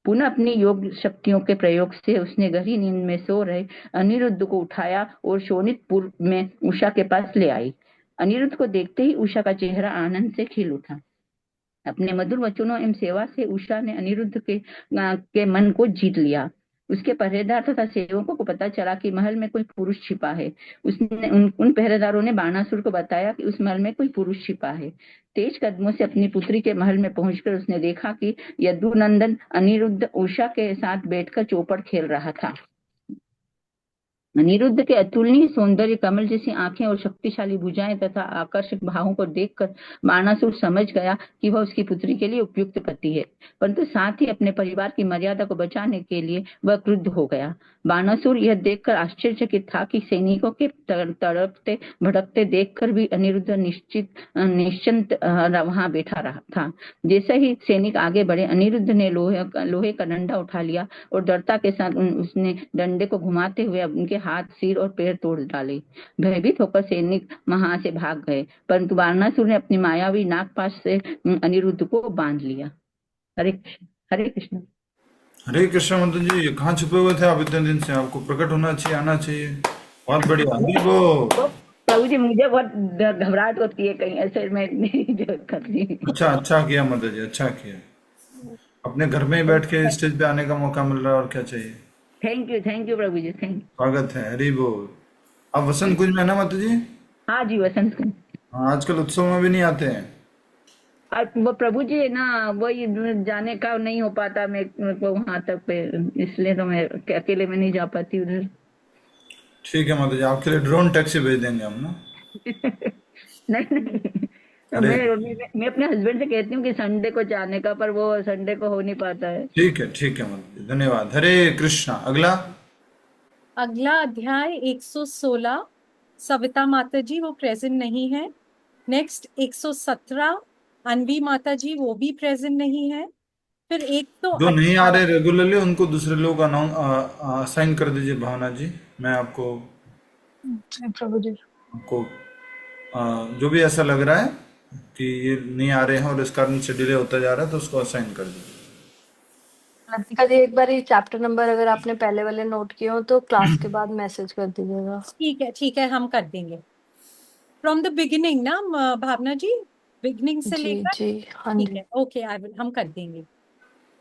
पुनः अपनी योग शक्तियों के प्रयोग से उसने गहरी नींद में सो रहे अनिरुद्ध को उठाया और शोणितपुर में उषा के पास ले आई। अनिरुद्ध को देखते ही उषा का चेहरा आनंद से खिल उठा। अपने मधुर वचनों एवं सेवा से उषा ने अनिरुद्ध के मन को जीत लिया। उसके पहरेदार तथा सेवकों को पता चला कि महल में कोई पुरुष छिपा है। उसने उन पहरेदारों ने बाणासुर को बताया कि उस महल में कोई पुरुष छिपा है। तेज कदमों से अपनी पुत्री के महल में पहुंचकर उसने देखा कि यदुनंदन अनिरुद्ध उषा के साथ बैठकर चौपड़ खेल रहा था। अनिरुद्ध के अतुलनीय सौंदर्य, कमल जैसी आंखें और शक्तिशाली भुजाएं तथा आकर्षक भावों को देखकर बाणासुर समझ गया कि वह उसकी पुत्री के लिए उपयुक्त पति है, परंतु साथ ही अपने परिवार की मर्यादा को बचाने के लिए वह क्रुद्ध हो गया। बाणासुर यह देखकर आश्चर्यचकित था कि सैनिकों के तड़पते भड़कते देखकर भी अनिरुद्ध निश्चिंत वहां बैठा रहा था। जैसे ही सैनिक आगे बढ़े, अनिरुद्ध ने लोहे का डंडा उठा लिया और दृढ़ता के साथ उसने डंडे को घुमाते हुए उनके हाथ, सिर और पैर तोड़ डाले। भयभीत होकर सैनिक वहां से भाग गए, परंतु बाणासुर ने अपनी मायावी नागपाश से अनिरुद्ध को बांध लिया। हरे कृष्ण। हरे कृष्ण। हरे कृष्ण। मंत्र जी, ये कहाँ छुपे हुए थे आप इतने दिन से? आपको प्रकट होना चाहिए, आना चाहिए। बहुत बढ़िया। वो प्रभु जी, मुझे बहुत घबराहट होती है कहीं ऐसे मैं नहीं कर रही। अच्छा किया मंत्र जी, अच्छा किया। अपने घर में ही बैठ के स्टेज पे आने का मौका मिल रहा है, और क्या चाहिए। थैंक यू प्रभु जी, थैंक यू। स्वागत है। हरि बोल। आप वसंत कुंज में है ना माता जी? हाँ जी, वसंत कुंज। हाँ, आजकल उत्सव में भी नहीं आते हैं। वो प्रभु जी ना, वही जाने का नहीं हो पाता मेरे को वहां तक पे, इसलिए तो मैं अकेले में नहीं जा पाती उधर। ठीक है माता जी, आपके लिए ड्रोन टैक्सी भेज देंगे हम ना। नहीं मैं अपने हस्बैंड से कहती हूँ कि संडे को जाने का, पर वो संडे को हो नहीं पाता है। ठीक है माता जी, धन्यवाद। हरे कृष्णा। अगला अध्याय 116 सविता माता जी, वो प्रेजेंट नहीं है। नेक्स्ट 117 अनवी माता जी, वो भी प्रेजेंट नहीं है। फिर जो नहीं आ रहे रेगुलरली उनको दूसरे लोग असाइन कर दीजिए। भावना जी, मैं आपको प्रभु जी आपको जो भी ऐसा लग रहा है कि ये नहीं आ रहे हैं और इस कारण से डिले होता जा रहा है, तो उसको असाइन कर दीजिए। लतिका जी, एक बार ये चैप्टर नंबर अगर आपने पहले वाले नोट किए हो तो क्लास के बाद मैसेज कर दीजिएगा। ठीक है, हम कर देंगे फ्रॉम द बिगिनिंग ना भावना जी, बिगिनिंग से लेकर। जी हाँ ठीक जी। है, ओके, हम कर देंगे।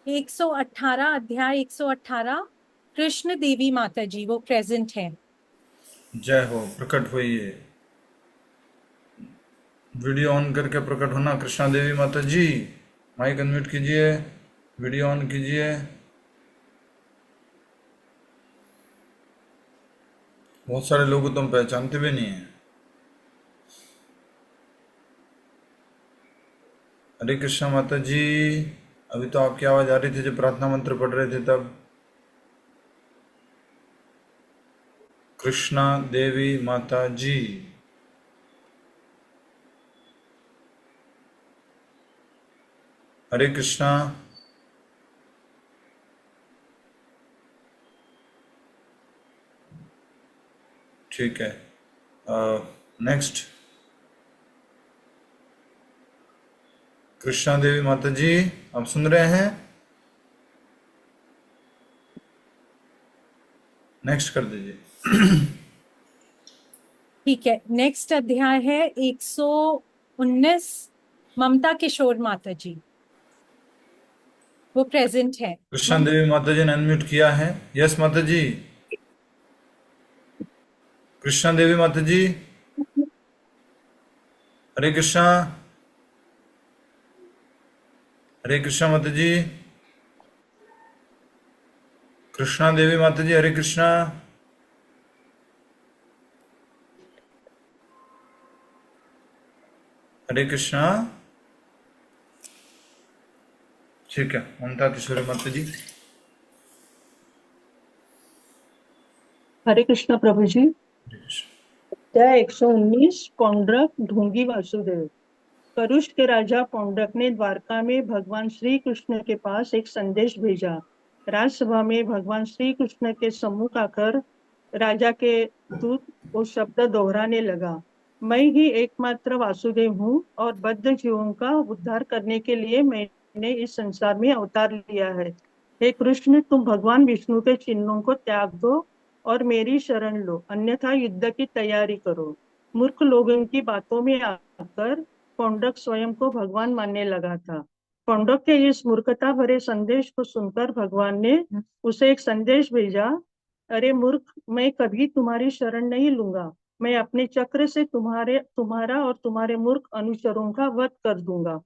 118 अध्याय 118 कृष्ण देवी माता जी, वो प्रेजेंट है। जय हो। प्रकट होइए। वीडियो ऑन करके प्रकट होना। कृष्णा देवी माता जी, माइक अनम्यूट कीजिए, वीडियो ऑन कीजिए। बहुत सारे लोग तुम पहचानते भी नहीं है। हरे कृष्णा माता जी, अभी तो आपकी आवाज आ रही थी जब प्रार्थना मंत्र पढ़ रहे थे तब। कृष्णा देवी माता जी। हरे कृष्णा। ठीक है, नेक्स्ट कृष्णा देवी माता जी, आप सुन रहे हैं? नेक्स्ट कर दीजिए। ठीक है, नेक्स्ट अध्याय है 119, ममता किशोर माता जी, वो प्रेजेंट है। कृष्णा देवी माता जी ने अनम्यूट किया है। यस माता जी। कृष्णा देवी माता जी, हरे कृष्णा। हरे कृष्णा माता जी। कृष्णा देवी माता जी, हरे कृष्णा। हरे कृष्णा। ठीक है, ममता किशोरी माता जी। हरे कृष्णा प्रभु जी। अध्याय 119, पौंड्रक ढोंगी वासुदेव। करुष के राजा पौंड्रक ने द्वारका में भगवान श्री कृष्ण के पास एक संदेश भेजा। राजसभा में भगवान श्री कृष्ण के सम्मुख आकर राजा के दूत वो शब्द दोहराने लगा, मैं ही एकमात्र वासुदेव हूँ और बद्ध जीवों का उद्धार करने के लिए मैंने इस संसार में अवतार लिया है। हे कृष्ण, तुम भगवान विष्णु के चिन्हों को त्याग दो और मेरी शरण लो, अन्यथा युद्ध की तैयारी करो। मूर्ख लोगों की बातों में आकर पौंड्रक स्वयं को भगवान मानने लगा था। पौंड्रक के इस मूर्खता भरे संदेश को सुनकर भगवान ने उसे एक संदेश भेजा, अरे मूर्ख, मैं कभी तुम्हारी शरण नहीं लूंगा। मैं अपने चक्र से तुम्हारा और तुम्हारे मूर्ख अनुचरों का वध कर दूंगा।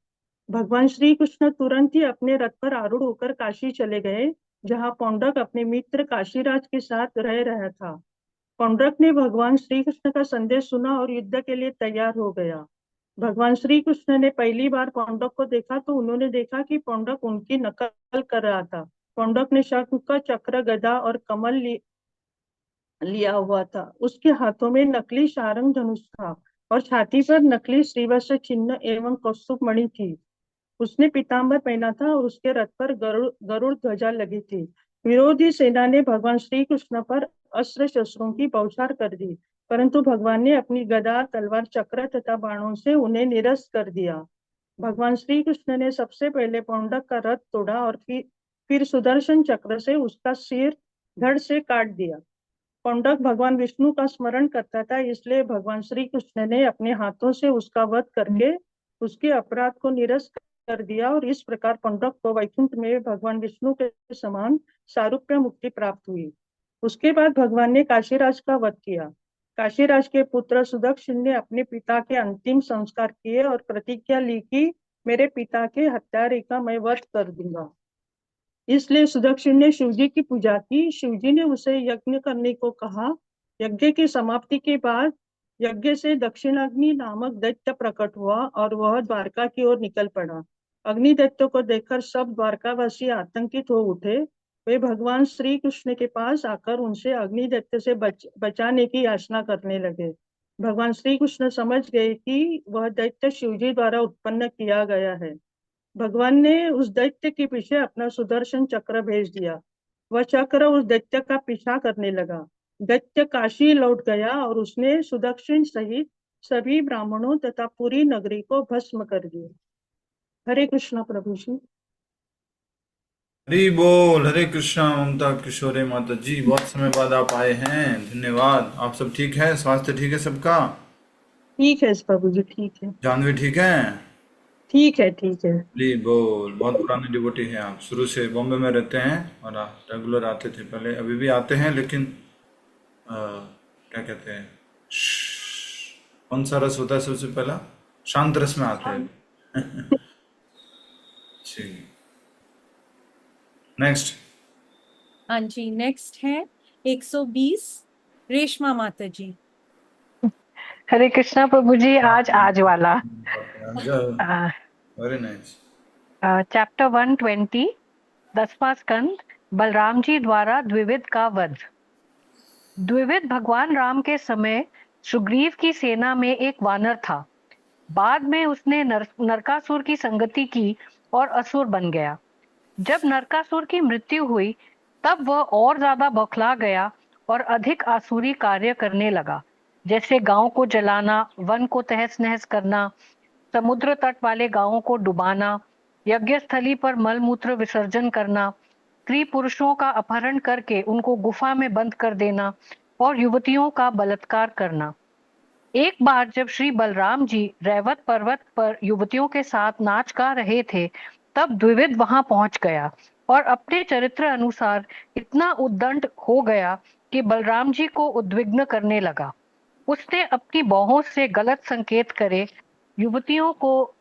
भगवान श्री कृष्ण तुरंत ही अपने रथ पर आरूढ़ होकर काशी चले गए, जहाँ पौंड्रक अपने मित्र काशीराज के साथ रह रहा था। पौंड्रक ने भगवान श्री कृष्ण का संदेश सुना और युद्ध के लिए तैयार हो गया। भगवान श्री कृष्ण ने पहली बार पौंड्रक को देखा तो उन्होंने देखा कि पौंड्रक उनकी नकल कर रहा था। पौंड्रक ने शंख, चक्र, गदा और कमल लिया हुआ था। उसके हाथों में नकली सारंग धनुष था और छाती पर नकली श्रीवत्स चिन्ह एवं कौस्तुभ मणि थी। उसने पीताम्बर पहना था और उसके रथ पर गरुड़ ध्वजा लगी थी। विरोधी सेना ने भगवान श्री कृष्ण पर अस्त्र शस्त्रों की बौछार कर दी, परंतु भगवान ने अपनी गदा, तलवार, चक्र तथा बाणों से उन्हें निरस्त कर दिया। भगवान श्री कृष्ण ने सबसे पहले पौंड्रक का रथ तोड़ा और फिर सुदर्शन चक्र से उसका सिर धड़ से काट दिया। पौंड्रक भगवान विष्णु का स्मरण करता था, इसलिए भगवान श्री कृष्ण ने अपने हाथों से उसका वध करके उसके अपराध को निरस्त कर दिया और इस प्रकार पौंड्रक को वैकुंठ में भगवान विष्णु के समान सारूप्य मुक्ति प्राप्त हुई। उसके बाद भगवान ने काशीराज का वध किया। काशीराज के पुत्र सुदक्षिण ने अपने पिता के अंतिम संस्कार किए और प्रतिज्ञा ली कि मेरे पिता के हत्यारे का मैं वध कर दूंगा। इसलिए सुदक्षिण ने शिवजी की पूजा की। शिवजी ने उसे यज्ञ करने को कहा। यज्ञ की समाप्ति के बाद यज्ञ से दक्षिणाग्नि नामक दैत्य प्रकट हुआ और वह द्वारका की ओर निकल पड़ा। अग्नि दैत्य को देखकर सब द्वारकावासी आतंकित हो उठे। वे भगवान श्री कृष्ण के पास आकर उनसे अग्नि दैत्य से बचाने की याचना करने लगे। भगवान श्री कृष्ण समझ गए कि वह दैत्य शिवजी द्वारा उत्पन्न किया गया है। भगवान ने उस दैत्य के पीछे अपना सुदर्शन चक्र भेज दिया। वह चक्र उस दैत्य का पीछा करने लगा। दैत्य काशी लौट गया और उसने सुदक्षिण सहित सभी ब्राह्मणों तथा पूरी नगरी को भस्म कर दिया। हरे कृष्णा प्रभु जी। हरि बोल। हरे कृष्णा। ममता किशोरी माता जी, बहुत समय बाद आप आए हैं, धन्यवाद। आप सब ठीक है? स्वास्थ्य ठीक है सबका? ठीक है प्रभु जी, ठीक है। जानवी ठीक है? ठीक है, ठीक है। हरि बोल। बहुत पुराने डिवोटी हैं आप, शुरू से बॉम्बे में रहते हैं और रेगुलर आते थे पहले, अभी भी आते हैं, लेकिन क्या कहते हैं, कौन सा रस होता है सबसे पहला? शांत रस में आते हैं। ठीक, नेक्स्ट। हाँ जी, नेक्स्ट है 120, रेशमा माता जी। हरे कृष्णा प्रभु जी। आज वाला वेरी नाइस। चैप्टर 120, 10वां स्कंद, बलराम जी द्वारा द्विविध का वध। द्विविध भगवान राम के समय सुग्रीव की सेना में एक वानर था। बाद में उसने नरकासुर की संगति की और असुर बन गया। जब नरकासुर की मृत्यु हुई तब वह और ज्यादा बौखला गया और अधिक आसुरी कार्य करने लगा, जैसे गांव को जलाना, वन को तहस नहस करना, समुद्र तट वाले गांवों को डुबाना, यज्ञ स्थली पर मलमूत्र विसर्जन करना, स्त्री पुरुषों का अपहरण करके उनको गुफा में बंद कर देना और युवतियों का बलात्कार करना। एक बार जब श्री बलराम जी रैवत पर्वत पर युवतियों के साथ नाच गा रहे थे, तब द्विविध वहां पहुंच गया और अपने चरित्र अनुसार इतना उद्दंड हो गया कि बलराम जी को उद्विग्न करने लगा। उसने अपनी बाहों से गलत संकेत करे, युवतियों को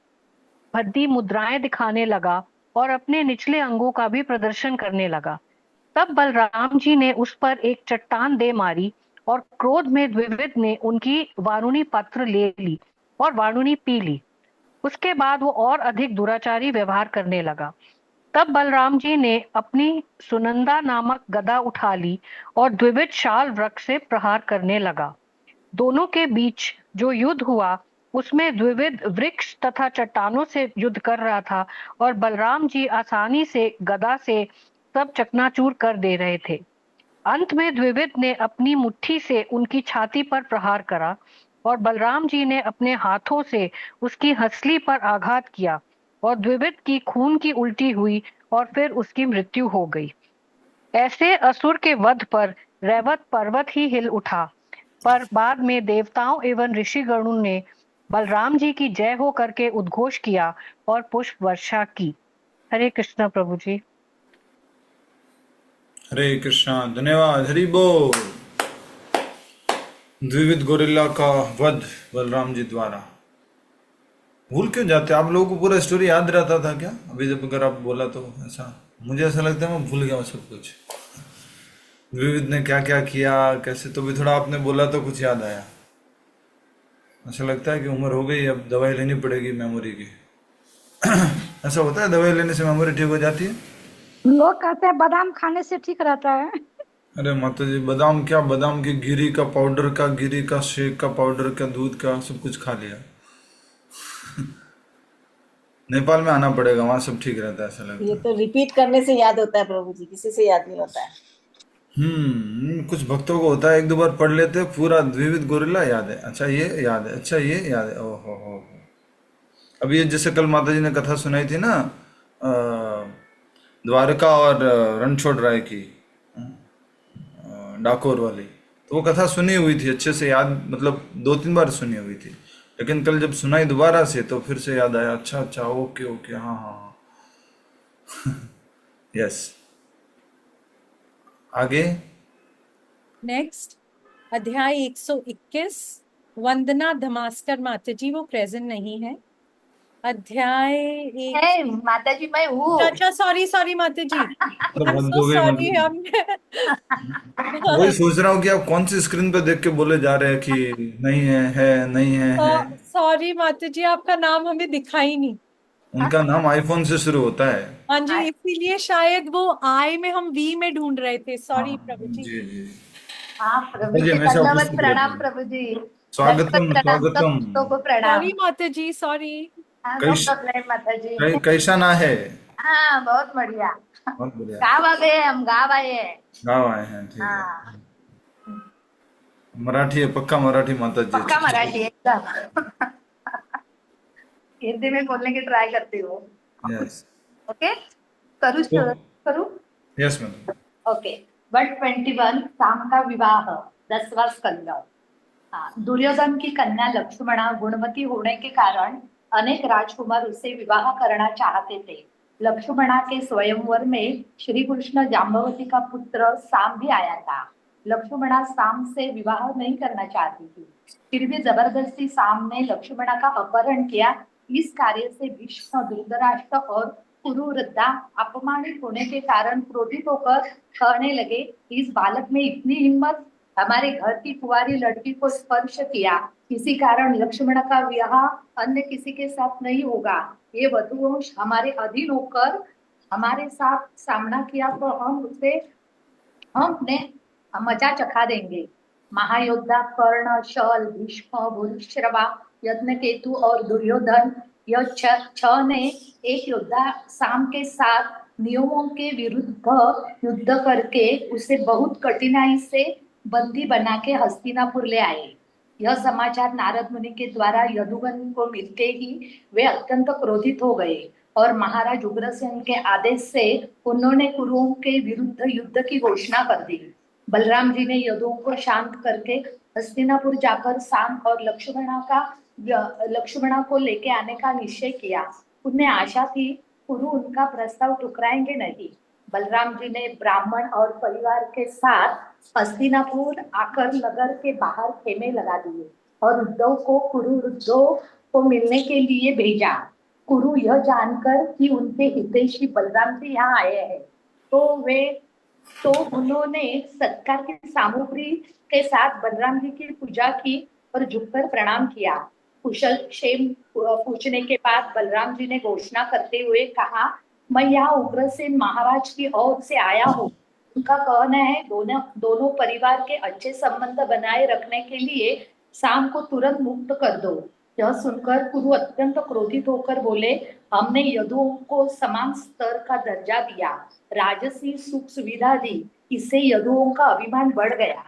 भद्दी मुद्राएं दिखाने लगा और अपने निचले अंगों का भी प्रदर्शन करने लगा। तब बलराम जी ने उस पर एक चट्टान दे मारी और क्रोध में द्विविध ने उनकी वारुणी पत्र ले ली और वारुणी पी ली। उसके बाद वो और अधिक दुराचारी व्यवहार करने लगा। तब बलराम जी ने अपनी सुनंदा नामक गदा उठा ली और द्विविध शाल वृक्ष से प्रहार करने लगा। दोनों के बीच जो युद्ध हुआ उसमें द्विविध वृक्ष तथा चट्टानों से युद्ध कर रहा था और बलराम जी आसानी से गदा से सब चकनाचूर कर दे रहे थे। अंत में द्विविध ने अपनी मुट्ठी से उनकी छाती पर प्रहार करा और बलराम जी ने अपने हाथों से उसकी हंसली पर आघात किया और द्विविध की खून की उल्टी हुई और फिर उसकी मृत्यु हो गई। ऐसे असुर के वध पर रैवत पर्वत ही हिल उठा, पर बाद में देवताओं एवं ऋषिगणों ने बलराम जी की जय हो करके उद्घोष किया और पुष्प वर्षा की। हरे कृष्णा प्रभु जी। हरे कृष्णा, धन्यवाद, हरि बोल। द्विविध गोरिल्ला का वध बलराम जी द्वारा। भूल क्यों जाते आप लोगों को? पूरा स्टोरी याद रहता था क्या? अभी जब अगर आप बोला तो ऐसा मुझे ऐसा लगता है मैं भूल गया सब कुछ। द्विविध ने क्या क्या किया, कैसे, तो भी थोड़ा आपने बोला तो कुछ याद आया। ऐसा लगता है कि उम्र हो गई, अब दवाई लेनी पड़ेगी मेमोरी की। ऐसा होता है, दवाई लेने से मेमोरी ठीक हो जाती है? लोग कहते हैं बादाम खाने से ठीक रहता है। अरे माता जी, बादाम क्या, बादाम की गिरी का पाउडर का, गिरी का शेक का पाउडर का, दूध का, सब कुछ खा लिया। नेपाल में आना पड़ेगा, वहां सब ठीक रहता है ऐसा लगता है। ये तो रिपीट करने से याद होता है प्रभु जी, किसी से याद नहीं होता है। कुछ भक्तों को होता है, एक दो बार पढ़ लेते हैं पूरा द्विविध गोरिल्ला याद है, अच्छा ये याद है, अच्छा ये याद है। ओहो हो। अब ये जैसे कल माता जी ने कथा सुनाई थी ना, द्वारका और रणछोड़ राय की, डाकोर वाली, तो वो कथा सुनी हुई थी अच्छे से याद, मतलब 2-3 बार सुनी हुई थी, लेकिन कल जब सुनाई दोबारा से तो फिर से याद आया। अच्छा अच्छा, ओके ओके, हाँ हाँ। यस। आगे नेक्स्ट अध्याय 121, वंदना धमास्कर माता जी, वो प्रेजेंट नहीं है। अध्याय है माता जी, मैं हूँ। अच्छा सॉरी माता जी, बंद हो गई सॉरी। वही सोच रहा हूँ कि आप कौन सी स्क्रीन पे देख के बोले जा रहे हैं कि नहीं है नहीं है। सॉरी माता जी, आपका नाम हमें दिखा ही नहीं। उनका नाम आईफोन से शुरू होता है। हाँ जी, इसीलिए शायद वो आई में हम वी में ढूंढ रहे थे। सॉरी प्रभु जी। जी जी। हाँ प्रभु जी, धन्यवाद, प्रणाम प्रभु जी। स्वागतम स्वागतम। सॉरी माता जी, सॉरी। माता जी कैसा ना है? हाँ बहुत बढ़िया, बहुत बढ़िया। गाँव आ गए, हम गाँव आए हैं। गाँव आए हैं, ठीक है। मराठी है, पक्का मराठी माता जी? पक्का मराठी एकदम। हिंदी में बोलने की ट्राई करती हूँ। यस। ओके, करूँ? Yes madam. ओके। 121, शाम का विवाह, 10वां स्कंद। दुर्योधन की कन्या लक्ष्मणा गुणवती होने के कारण अनेक राजकुमार उससे विवाह करना चाहते थे। लक्ष्मणा के स्वयंवर में श्री कृष्ण जाम्बवती का पुत्र साम भी आया था। लक्ष्मणा साम से विवाह नहीं करना चाहती थी, फिर भी जबरदस्ती साम ने लक्ष्मणा का अपहरण किया। इस कार्य से भीष्म, धृतराष्ट्र और कुरुवृद्धा अपमानित होने के कारण क्रोधित होकर कहने लगे, इस बालक में इतनी हिम्मत, हमारे घर की कुंवारी लड़की को स्पर्श किया, इसी कारण लक्ष्मण का विवाह अन्य किसी के साथ नहीं होगा। ये वधुवंश हमारे अधीन होकर हमारे साथ सामना किया तो हम अपने मजा चखा देंगे। महायोद्धा कर्ण, शल, भीष्म, भूरिश्रवा, यज्ञकेतु और दुर्योधन, यह छह ने एक योद्धा साम के साथ नियमों के विरुद्ध युद्ध करके उसे बहुत कठिनाई से बंदी बना के हस्तिनापुर ले आए। यह समाचार नारद मुनि के द्वारा यदुवंश को मिलते ही वे अत्यंत क्रोधित हो गए और महाराज उग्रसेन के आदेश से उन्होंने कुरुओं के विरुद्ध युद्ध की घोषणा कर दी। बलराम जी ने यदुओं को शांत करके हस्तिनापुर जाकर साम और लक्ष्मणा को लेके आने का निश्चय किया। उन्हें आशा थी कुरु उनका प्रस्ताव ठुकराएंगे नहीं। बलराम जी ने ब्राह्मण और परिवार के साथ हस्तिनापुर आकर नगर के बाहर खेमे लगा दिए और उद्धव को कुरुवृद्धों को मिलने के लिए भेजा। कुरु यह जानकर कि उनके हितैषी बलराम जी यहाँ आए हैं तो उन्होंने सत्कार की सामग्री के साथ बलराम जी की पूजा की और झुककर प्रणाम किया। कुशल क्षेम पूछने के बाद बलराम जी ने घोषणा करते हुए कहा, मैं यहाँ उग्रसेन महाराज की ओर से आया हूँ। उनका कहना है दोनों परिवार के अच्छे संबंध बनाए रखने के लिए साम को तुरंत मुक्त कर दो। यह सुनकर कुरु अत्यंत क्रोधित होकर बोले, हमने यदुओं को समान स्तर का दर्जा दिया, राजसी सुख सुविधा दी, इससे यदुओं का अभिमान बढ़ गया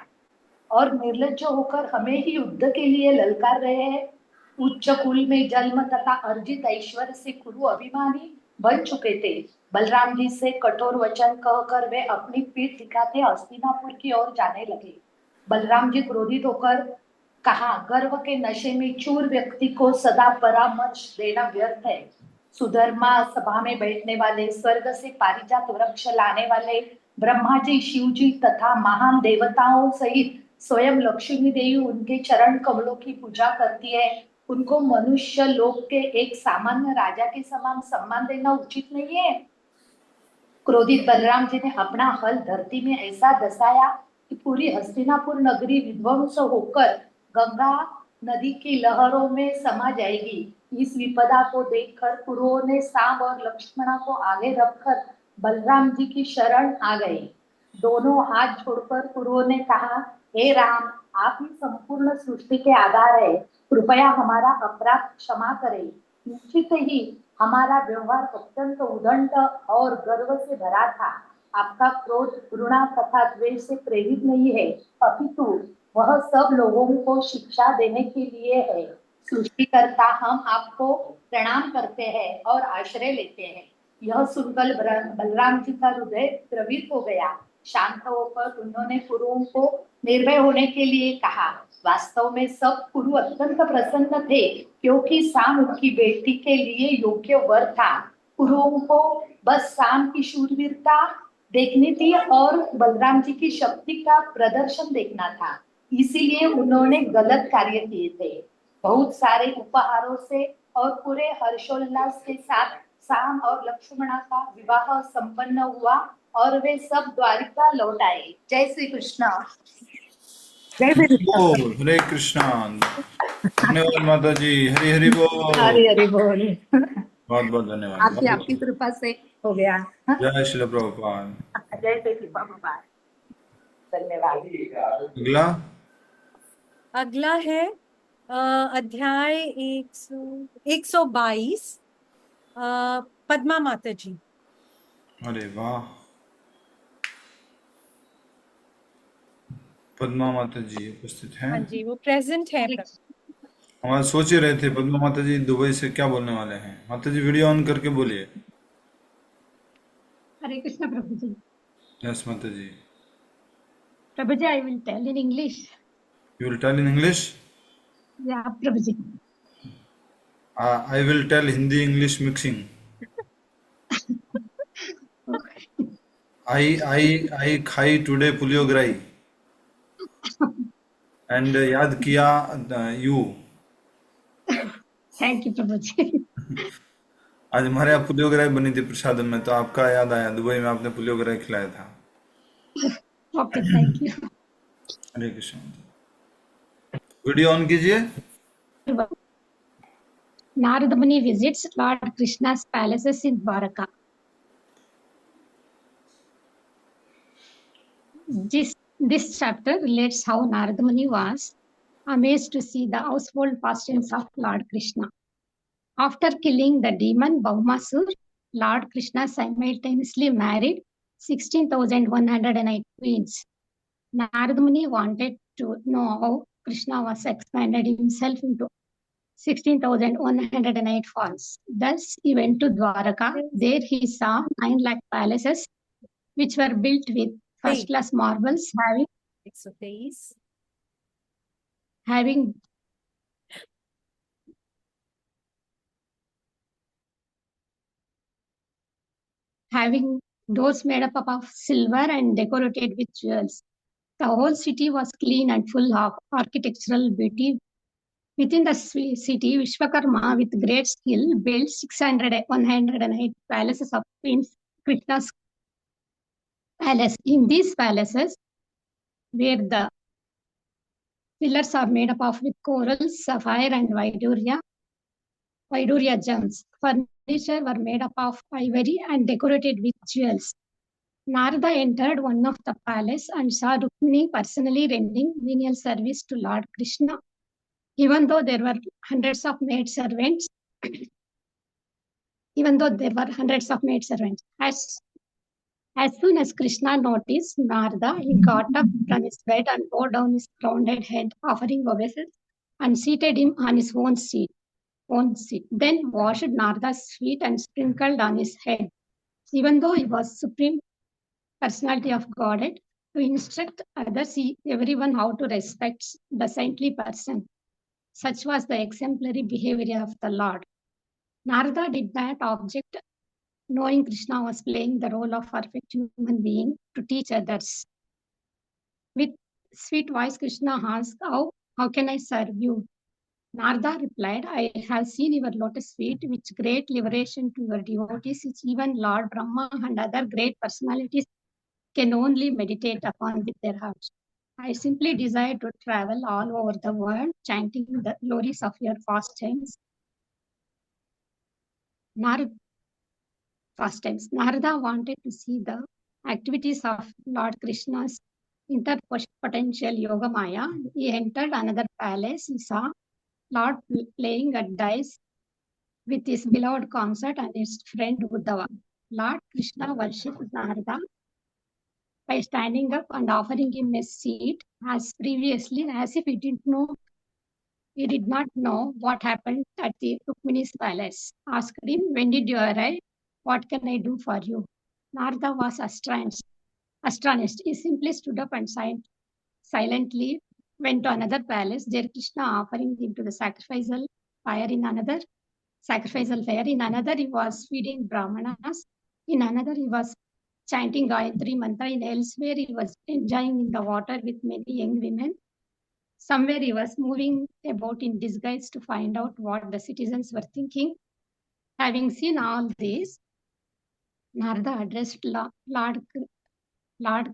और निर्लज्ज होकर हमें ही युद्ध के लिए ललकार रहे हैं। उच्च कुल में जन्म तथा अर्जित ऐश्वर्य से कुरु अभिमानी बन चुके थे। बलराम जी से कठोर वचन कहकर वे अपनी पीठ दिखाते हस्तिनापुर की ओर जाने लगे। बलराम जी क्रोधित होकर कहा, गर्व के नशे में चूर व्यक्ति को सदा परामर्श देना व्यर्थ है। सुधर्मा सभा में बैठने वाले, स्वर्ग से पारिजात वृक्ष लाने वाले ब्रह्मा जी, शिव जी तथा महान देवताओं सहित स्वयं लक्ष्मी देवी उनके चरण कमलों की पूजा करती है। उनको मनुष्य लोक के एक सामान्य राजा के समान सम्मान देना उचित नहीं है। क्रोधित बलराम जी ने अपना हल धरती में ऐसा दसाया कि पूरी हस्तिनापुर नगरी विध्वंस होकर गंगा नदी की लहरों में समा जाएगी। इस विपदा को देखकर कुरुओं ने साम और लक्ष्मणा को आगे रखकर बलराम जी की शरण आ गए। दोनों हाथ जोड़कर कुरुओं ने कहा, हे राम, आप ही संपूर्ण सृष्टि के आधार है, कृपया हमारा अपराध क्षमा करें। निश्चित ही हमारा व्यवहार अत्यंत उदंड और गर्व से भरा था। आपका क्रोध घृणा तथा द्वेष से प्रेरित नहीं है, अपितु वह सब लोगों को शिक्षा देने के लिए है। सृष्टिकर्ता, हम आपको प्रणाम करते हैं और आश्रय लेते हैं। यह सुनकर बलराम जी का हृदय द्रवित हो गया। शांत होकर उन्होंने कुरुओं को निर्भय होने के लिए कहा। वास्तव में सब कुरु अत्यंत प्रसन्न थे क्योंकि साम उनकी बेटी के लिए योग्य वर था। कुरुओं को बस साम की शूरवीरता देखनी थी और बलराम जी की शक्ति का प्रदर्शन देखना था, इसीलिए उन्होंने गलत कार्य किए थे। बहुत सारे उपहारों से और पूरे हर्षोल्लास के साथ साम और लक्ष्मणा का विवाह संपन्न हुआ और वे सब द्वारिका लौट आए। जय श्री कृष्ण। जय बोल, हरे कृष्णा। धन्यवाद माता जी। हरि हरि बोल। हरि हरि बोल। बहुत बहुत धन्यवाद। आपकी कृपा से हो गया। जय श्री प्रभुपाद। जय श्री प्रभुपाद। धन्यवाद। अगला है अध्याय 122 पद्मा माता जी। अरे वाह, पद्मा माता जी उपस्थित हैं। हाँ जी, वो प्रेजेंट है। हमारे सोच ही रहे थे पद्मा माता जी दुबई से क्या बोलने वाले हैं। माता जी वीडियो ऑन करके बोलिए। हरे कृष्ण प्रभु जी। यस माता जी। प्रभु जी, I will tell in English. You will tell in English? Yeah, Prabhu ji. I will tell Hindi English mixing. I खाई today पुलियोगराई and याद किया you. थैंक यू प्रभु जी। आज हमारे यहाँ पुलियोगराई बनी थी प्रसादम में, तो आपका याद आया, दुबई में आपने पुलियोगराई खिलाया था। Okay, thank you. Hare Krishna. Video on कीजिए। Narada Muni visits Lord Krishna's palaces in Dwaraka. This chapter relates how Narada Muni was amazed to see the household pastimes of Lord Krishna. After killing the demon Bhaumasur, Lord Krishna simultaneously married 16,108 queens. Narada Muni wanted to know how Krishna was expanded himself into 16,108 forms. Thus, he went to Dwaraka. There he saw 9 lakh palaces, which were built with first-class marbles, having doors made up of silver and decorated with jewels. The whole city was clean and full of architectural beauty. Within the city, Vishwakarma, with great skill, built 108 palaces of Queen Krishna's palace. In these palaces, where the pillars are made up of with coral, sapphire, and Vaiduria gems. Furniture were made up of ivory and decorated with jewels. Narada entered one of the palace and saw Rukmini personally rendering menial service to Lord Krishna. Even though there were hundreds of maid servants, as soon as Krishna noticed Narada, he got up from his bed and bowed down his rounded head, offering obeisance, and seated him on his own seat. Then washed Narada's feet and sprinkled on his head. Even though he was supreme personality of Godhead, to instruct others, everyone how to respect the saintly person. Such was the exemplary behavior of the Lord. Narada did not object, knowing Krishna was playing the role of perfect human being to teach others. With sweet voice, Krishna asked, how can I serve you? Narada replied, I have seen your lotus feet, which great liberation to your devotees, which even Lord Brahma and other great personalities can only meditate upon with their hearts. I simply desire to travel all over the world, chanting the glories of your pastimes. Narada wanted to see the activities of Lord Krishna's interpotential Yoga Maya. He entered another palace. He saw Lord playing at dice with his beloved consort and his friend Uddhava. Lord Krishna worshipped Narada by standing up and offering him a seat as previously, as if he did not know what happened at the Rukmini's palace. Asked him, when did you arrive? What can I do for you? Narada was astonished. He simply stood up and silently went to another palace. There Krishna offering him to the sacrificial fire in another. In another, he was feeding brahmanas. In another, he was chanting Gayatri Mantra. In elsewhere, he was enjoying in the water with many young women. Somewhere, he was moving about in disguise to find out what the citizens were thinking. Having seen all this, Narada addressed Lord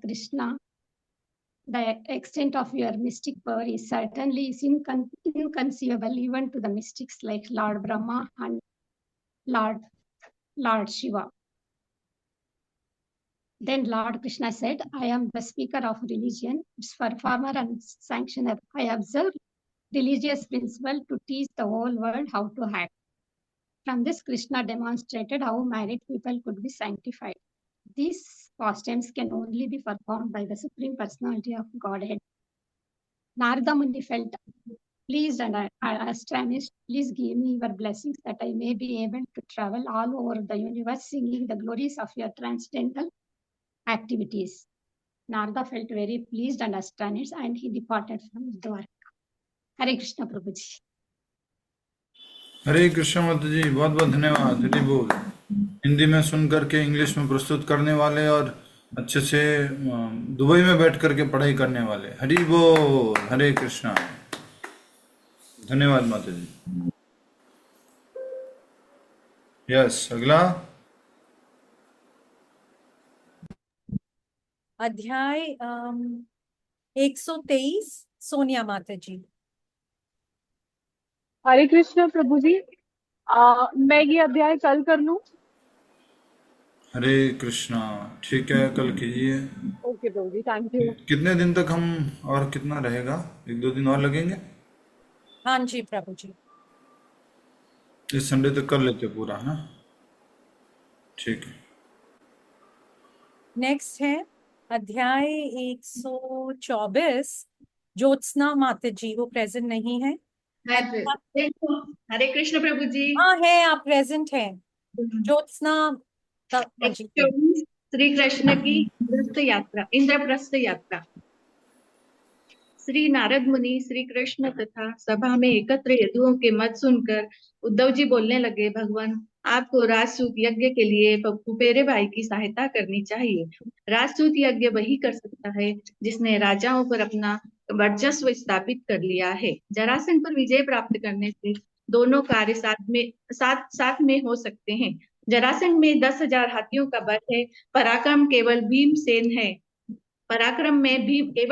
Krishna. The extent of your mystic power is certainly inconceivable even to the mystics like Lord Brahma and Lord Shiva. Then Lord Krishna said, I am the speaker of religion, its performer and sanctioner. I observe religious principle to teach the whole world how to act. From this, Krishna demonstrated how married people could be sanctified. These pastimes can only be performed by the Supreme Personality of Godhead. Narada Muni felt pleased and astonished. Please give me your blessings that I may be able to travel all over the universe singing the glories of your transcendental activities. Narada felt very pleased and astonished and he departed from Dwarka. Hare Krishna Prabhuji. हरे कृष्ण माता जी, बहुत बहुत धन्यवाद। हरि बोल। हिंदी में सुन करके इंग्लिश में प्रस्तुत करने वाले और अच्छे से दुबई में बैठ करके पढ़ाई करने वाले, हरि बोल। हरे कृष्णा। धन्यवाद माता जी। यस, अगला अध्याय 123 सोनिया माता जी। हरे कृष्ण प्रभु जी। मैं ये अध्याय कल कर लूं? हरे कृष्णा। ठीक है, कल कीजिए। ओके प्रभु जी, थैंक यू। कितने दिन तक हम, और कितना रहेगा? 1-2 दिन और लगेंगे? हाँ जी प्रभु जी। इस संडे तक कर लेते पूरा, है ना? ठीक है। नेक्स्ट है अध्याय 124 ज्योत्सना माता जी, वो प्रेजेंट नहीं है। हरे कृष्ण प्रभु जी। हाँ है, आप प्रेजेंट हैं ज्योत्सना। हाँ जी। 124 श्री कृष्ण की इंद्रप्रस्थ यात्रा। श्री नारद मुनि श्री कृष्ण तथा सभा में एकत्र यदुओं के मत सुनकर उद्धव जी बोलने लगे, भगवान आपको राजसूत यज्ञ के लिए पुपेरे भाई की सहायता करनी चाहिए। राजसूत यज्ञ वही कर सकता है जिसने राजाओं पर अपना वर्चस्व स्थापित कर लिया है। जरासंध पर विजय प्राप्त करने से दोनों कार्य साथ में हो सकते हैं। जरासंध में 10,000 हाथियों का बल है, पराक्रम में केवल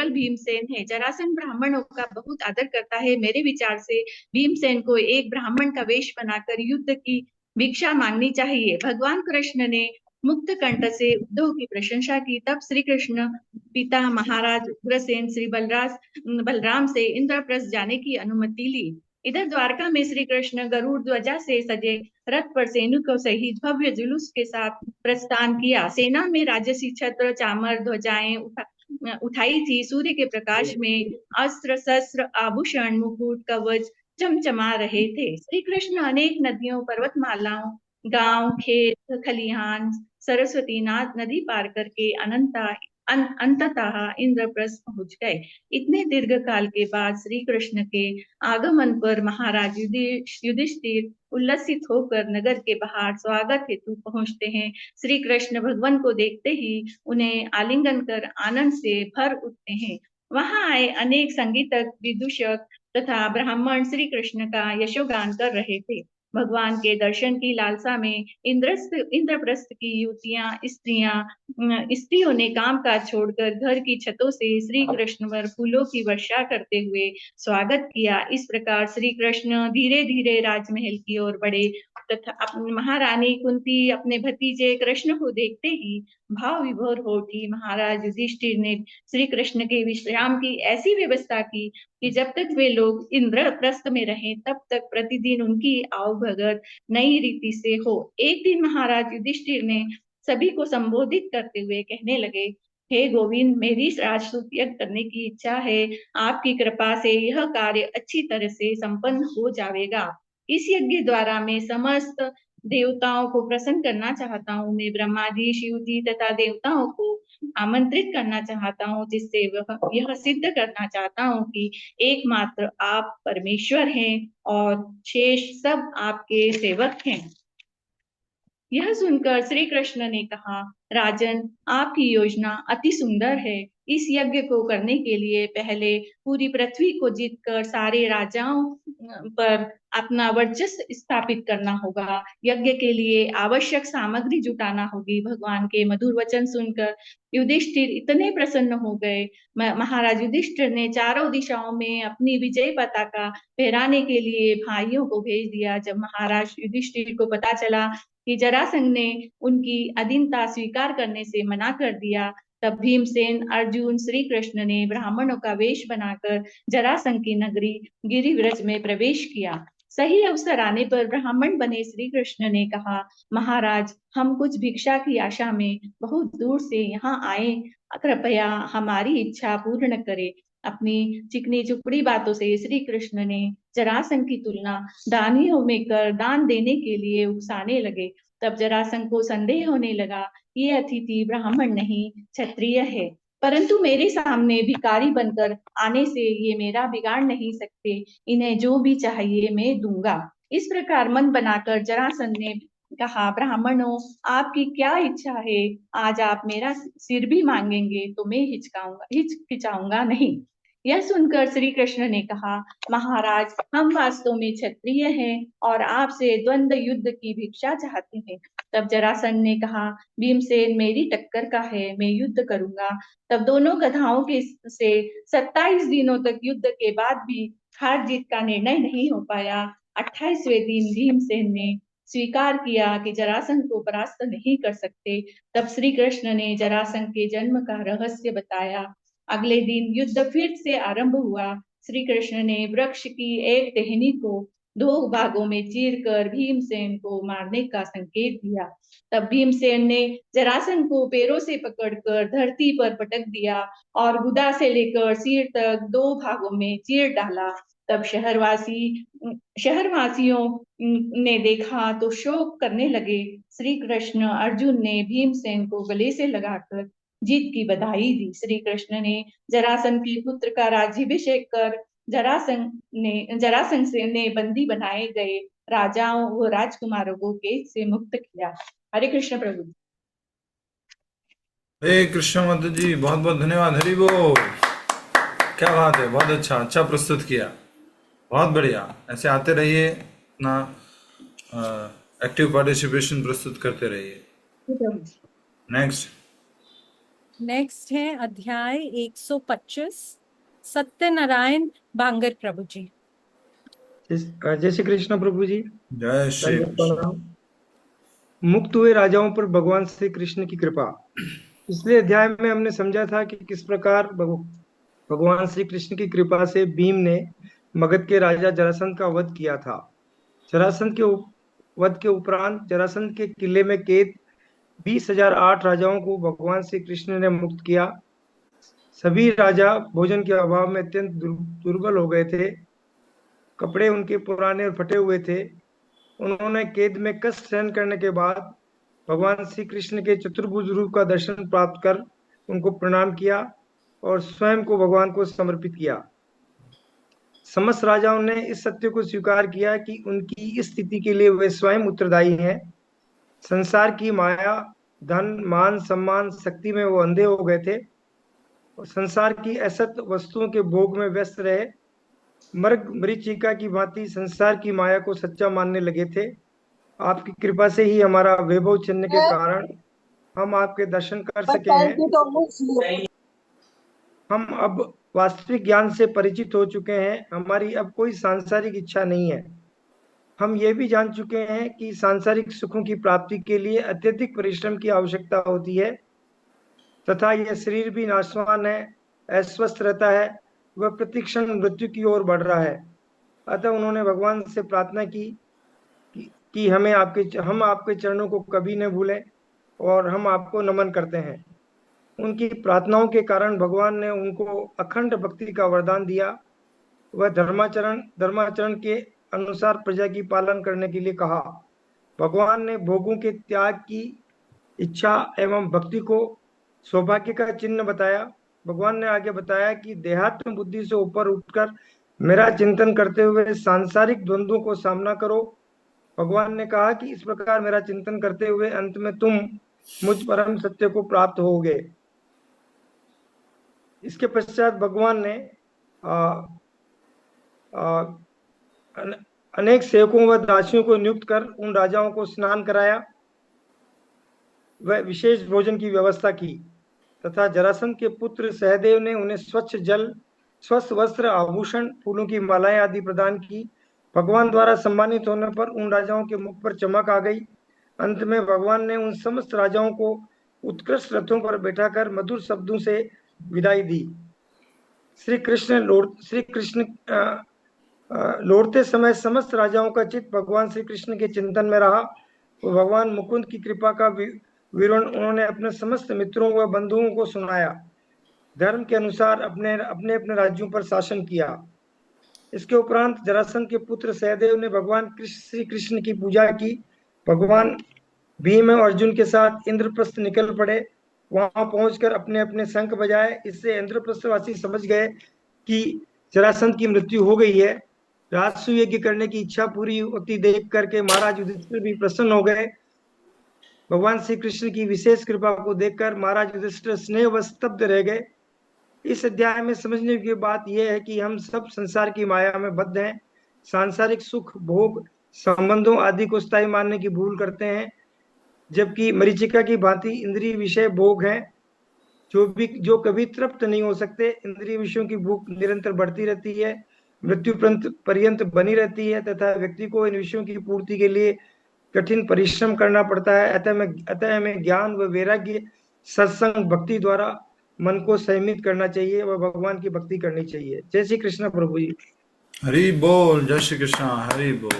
भीमसेन है। जरासंध ब्राह्मणों का बहुत आदर करता है। मेरे विचार से भीमसेन को एक ब्राह्मण का वेश बनाकर युद्ध की भिक्षा मांगनी चाहिए। भगवान कृष्ण ने मुक्त कंठ से उद्धव की प्रशंसा की। तब श्री कृष्ण पिता महाराज उग्रसेन श्री बलराम से इंद्रप्रस्थ जाने की अनुमति ली। इधर द्वारका में श्री कृष्ण गरुड़ ध्वजा से सजे रथ पर सैनिकों सहित भव्य जुलूस के साथ प्रस्थान किया। सेना में राजसी छत्र चामर ध्वजाएं उठाई थी। सूर्य के प्रकाश में अस्त्र शस्त्र आभूषण मुकुट कवच चमचमा रहे थे। श्री कृष्ण अनेक नदियों पर्वतमालाओं गांव खेत खलिहान सरस्वती नदी पार करके अंततः इंद्रप्रस्थ पहुंच गए। इतने दीर्घ काल के बाद श्री कृष्ण के आगमन पर महाराज युधिष्ठिर उल्लसित होकर नगर के बाहर स्वागत हेतु पहुंचते हैं। श्री कृष्ण भगवान को देखते ही उन्हें आलिंगन कर आनंद से भर उठते हैं। वहां आए अनेक संगीतक विदूषक तथा ब्राह्मण श्री कृष्ण का यशोगान कर रहे थे। भगवान के दर्शन की लालसा में इंद्रप्रस्थ की स्त्रियों ने काम काज छोड़कर घर की छतों से श्री कृष्ण पर फूलों की वर्षा करते हुए स्वागत किया। इस प्रकार श्री कृष्ण धीरे धीरे राजमहल की ओर बढ़े तथा अपनी महारानी कुंती अपने भतीजे कृष्ण को देखते ही भाव विभोर हो उठी। महाराज युधिष्ठिर ने श्री कृष्ण के विश्राम की ऐसी व्यवस्था की कि जब तक वे लोग इंद्रप्रस्थ में रहें तब तक प्रतिदिन उनकी आवभगत नई रीति से हो। एक दिन महाराज युधिष्ठिर ने सभी को संबोधित करते हुए कहने लगे, हे गोविंद, मेरी राजसूत यज्ञ करने की इच्छा है। आपकी कृपा से यह कार्य अच्छी तरह से संपन्न हो जाएगा। इस यज्ञ द्वारा मैं समस्त देवताओं को प्रसन्न करना चाहता हूँ। मैं ब्रह्मा जी, शिव जी तथा देवताओं को आमंत्रित करना चाहता हूँ, जिससे यह सिद्ध करना चाहता हूँ कि एकमात्र आप परमेश्वर हैं और शेष सब आपके सेवक हैं। यह सुनकर श्री कृष्ण ने कहा, राजन, आपकी योजना अति सुंदर है। इस यज्ञ को करने के लिए पहले पूरी पृथ्वी को जीतकर सारे राजाओं पर अपना वर्चस्व स्थापित करना होगा। यज्ञ के लिए आवश्यक सामग्री जुटाना होगी। भगवान के मधुर वचन सुनकर युधिष्ठिर इतने प्रसन्न हो गए। महाराज युधिष्ठिर ने चारों दिशाओं में अपनी विजय पताका फहराने के लिए भाइयों को भेज दिया। जब महाराज युधिष्ठिर को पता चला कि जरासंध ने उनकी अधीनता स्वीकार करने से मना कर दिया, तब भीमसेन, अर्जुन, श्री कृष्ण ने ब्राह्मणों का वेश बनाकर जरासंध की नगरी गिरिव्रज में प्रवेश किया। सही अवसर आने पर ब्राह्मण बने श्री कृष्ण ने कहा, महाराज, हम कुछ भिक्षा की आशा में बहुत दूर से यहाँ आए, कृपया हमारी इच्छा पूर्ण करें। अपनी चिकनी चुपड़ी बातों से श्री कृष्ण ने जरासंध की तुलना दानियों में कर दान देने के लिए उकसाने लगे। तब जरासंध को संदेह होने लगा, ये अतिथि ब्राह्मण नहीं क्षत्रिय है, परंतु मेरे सामने भिखारी बनकर आने से ये मेरा बिगाड़ नहीं सकते। इन्हें जो भी चाहिए मैं दूंगा। इस प्रकार मन बनाकर जरासंध ने कहा, ब्राह्मणों, आपकी क्या इच्छा है? आज आप मेरा सिर भी मांगेंगे तो मैं हिचकिचाऊंगा नहीं। यह सुनकर श्री कृष्ण ने कहा, महाराज, हम वास्तव में क्षत्रिय हैं और आपसे द्वंद्व युद्ध की भिक्षा चाहते हैं। तब जरासंध ने कहा, भीमसेन मेरी टक्कर का है, मैं युद्ध करूंगा। तब दोनों गधाओं के से 27 दिनों तक युद्ध के बाद भी हार जीत का निर्णय नहीं हो पाया। 28वें दिन भीमसेन ने स्वीकार किया कि जरासंध को परास्त नहीं कर सकते। तब श्री कृष्ण ने जरासंध के जन्म का रहस्य बताया। अगले दिन युद्ध फिर से आरंभ हुआ। श्री कृष्ण ने वृक्ष की एक टहनी को 2 भागों में चीरकर भीमसेन को मारने का संकेत दिया। तब भीमसेन ने जरासंध को पैरों से पकड़कर धरती पर पटक दिया और गुदा से लेकर सिर तक 2 भागों में चीर डाला। तब शहरवासियों ने देखा तो शोक करने लगे। श्री कृष्ण अर्जुन ने भीमसेन को गले से लगाकर जीत की बधाई दी। श्री कृष्ण ने जरासंध के पुत्र का राज्याभिषेक कर जरासंध ने बंदी बनाए गए राजाओं व राजकुमारों को कैद से मुक्त किया। हरे कृष्ण प्रभु। हे कृष्ण माता जी, बहुत बहुत धन्यवाद। हरि बोल। क्या बात है, बहुत अच्छा प्रस्तुत किया, बहुत बढ़िया। ऐसे आते रहिए, अपना एक्टिव पार्टिसिपेशन प्रस्तुत करते रहिए। नेक्स्ट है अध्याय 125, सत्यनारायण बांगर प्रभु जी। जय श्री कृष्ण प्रभु जी। जय श्री कृष्ण। मुक्त हुए राजाओं पर भगवान श्री कृष्ण की कृपा। पिछले अध्याय में हमने समझा था कि किस प्रकार भगवान श्री कृष्ण की कृपा से भीम ने मगध के राजा जरासंध का वध किया था। जरासंध के वध के उपरांत जरासंध के किले में कैद 20,008 राजाओं को भगवान श्री कृष्ण ने मुक्त किया। सभी राजा भोजन के अभाव में अत्यंत दुर्बल हो गए थे। कपड़े उनके पुराने और फटे हुए थे। उन्होंने कैद में कष्ट सहन करने के बाद भगवान श्री कृष्ण के चतुर्भुज रूप का दर्शन प्राप्त कर उनको प्रणाम किया और स्वयं को भगवान को समर्पित किया। समस्त राजाओं ने इस सत्य को स्वीकार किया कि उनकी इस स्थिति के लिए वे स्वयं उत्तरदायी हैं। संसार की माया, धन, मान, सम्मान, शक्ति में वो अंधे हो गए थे और संसार की असत वस्तुओं के भोग में व्यस्त रहे। मृग मरीचिका की भांति संसार की माया को सच्चा मानने लगे थे। आपकी कृपा से ही हमारा वैभव चिन्ह के कारण हम आपके दर्शन कर सके हैं। हम अब वास्तविक ज्ञान से परिचित हो चुके हैं। हमारी अब कोई सांसारिक इच्छा नहीं है। हम ये भी जान चुके हैं कि सांसारिक सुखों की प्राप्ति के लिए अत्यधिक परिश्रम की आवश्यकता होती है तथा यह शरीर भी नाशवान है, अस्वस्थ रहता है, वह प्रतिक्षण मृत्यु की ओर बढ़ रहा है। अतः उन्होंने भगवान से प्रार्थना की कि हम आपके चरणों को कभी न भूलें और हम आपको नमन करते हैं। उनकी प्रार्थनाओं के कारण भगवान ने उनको अखंड भक्ति का वरदान दिया। वह धर्माचरण के अनुसार प्रजा की पालन करने के लिए कहा। भगवान ने भोगों के त्याग की इच्छा एवं भक्ति को सौभाग्य का चिन्ह बताया। भगवान ने आगे बताया कि देहात्म बुद्धि से ऊपर उठकर मेरा चिंतन करते हुए सांसारिक द्वंद्वों को सामना करो। भगवान ने कहा कि इस प्रकार मेरा चिंतन करते हुए अंत में तुम मुझ परम सत्य को प्राप्त होगे। इसके पश्चात भगवान ने अनेक सेवकों व दासियों को नियुक्त कर उन राजाओं को स्नान कराया, वह विशेष भोजन की व्यवस्था की तथा जरासंध के पुत्र सहदेव ने उन्हें स्वच्छ जल, स्वस्थ वस्त्र, आभूषण, फूलों की मालाएं आदि प्रदान की। भगवान द्वारा सम्मानित होने पर उन राजाओं के मुख पर चमक आ गई। अंत में भगवान ने उन समस्त राजाओं को उत्कृष्ट रथों पर बैठाकर मधुर शब्दों से विदाई दी। श्री कृष्ण लौटते समय समस्त राजाओं का चित्त भगवान श्री कृष्ण के चिंतन में रहा। भगवान मुकुंद की कृपा का विवरण उन्होंने अपने समस्त मित्रों व बंधुओं को सुनाया। धर्म के अनुसार अपने अपने राज्यों पर शासन किया। इसके उपरांत जरासंध के पुत्र सहदेव ने भगवान श्री कृष्ण की पूजा की। भगवान भीम और अर्जुन के साथ इंद्रप्रस्थ निकल पड़े। वहां पहुंचकर अपने अपने शंख बजाए। इससे इंद्रप्रस्थवासी समझ गए कि जरासंध की मृत्यु हो गई है। राजसु यज्ञ करने की इच्छा पूरी होती देख करके महाराज युधिष्ठिर भी प्रसन्न हो गए। भगवान श्री कृष्ण की विशेष कृपा को देखकर महाराज युधिष्ठिर स्नेहवश स्तब्ध रह गए। इस अध्याय में समझने की बात यह है कि हम सब संसार की माया में बद्ध हैं। सांसारिक सुख, भोग, संबंधों आदि को स्थायी मानने की भूल करते हैं, जबकि मरीचिका की भांति इंद्रिय विषय भोग हैं जो कभी तृप्त नहीं हो सकते। इंद्रिय विषयों की भूख निरंतर बढ़ती रहती है, मृत्यु पर्यंत बनी रहती है तथा व्यक्ति को इन विषयों की पूर्ति के लिए कठिन परिश्रम करना पड़ता है। अतः हमें ज्ञान व वैराग्य, सत्संग, भक्ति द्वारा मन को संयमित करना चाहिए व भगवान की भक्ति करनी चाहिए। जय श्री कृष्ण प्रभु जी। हरि बोल। जय श्री कृष्ण। हरि बोल।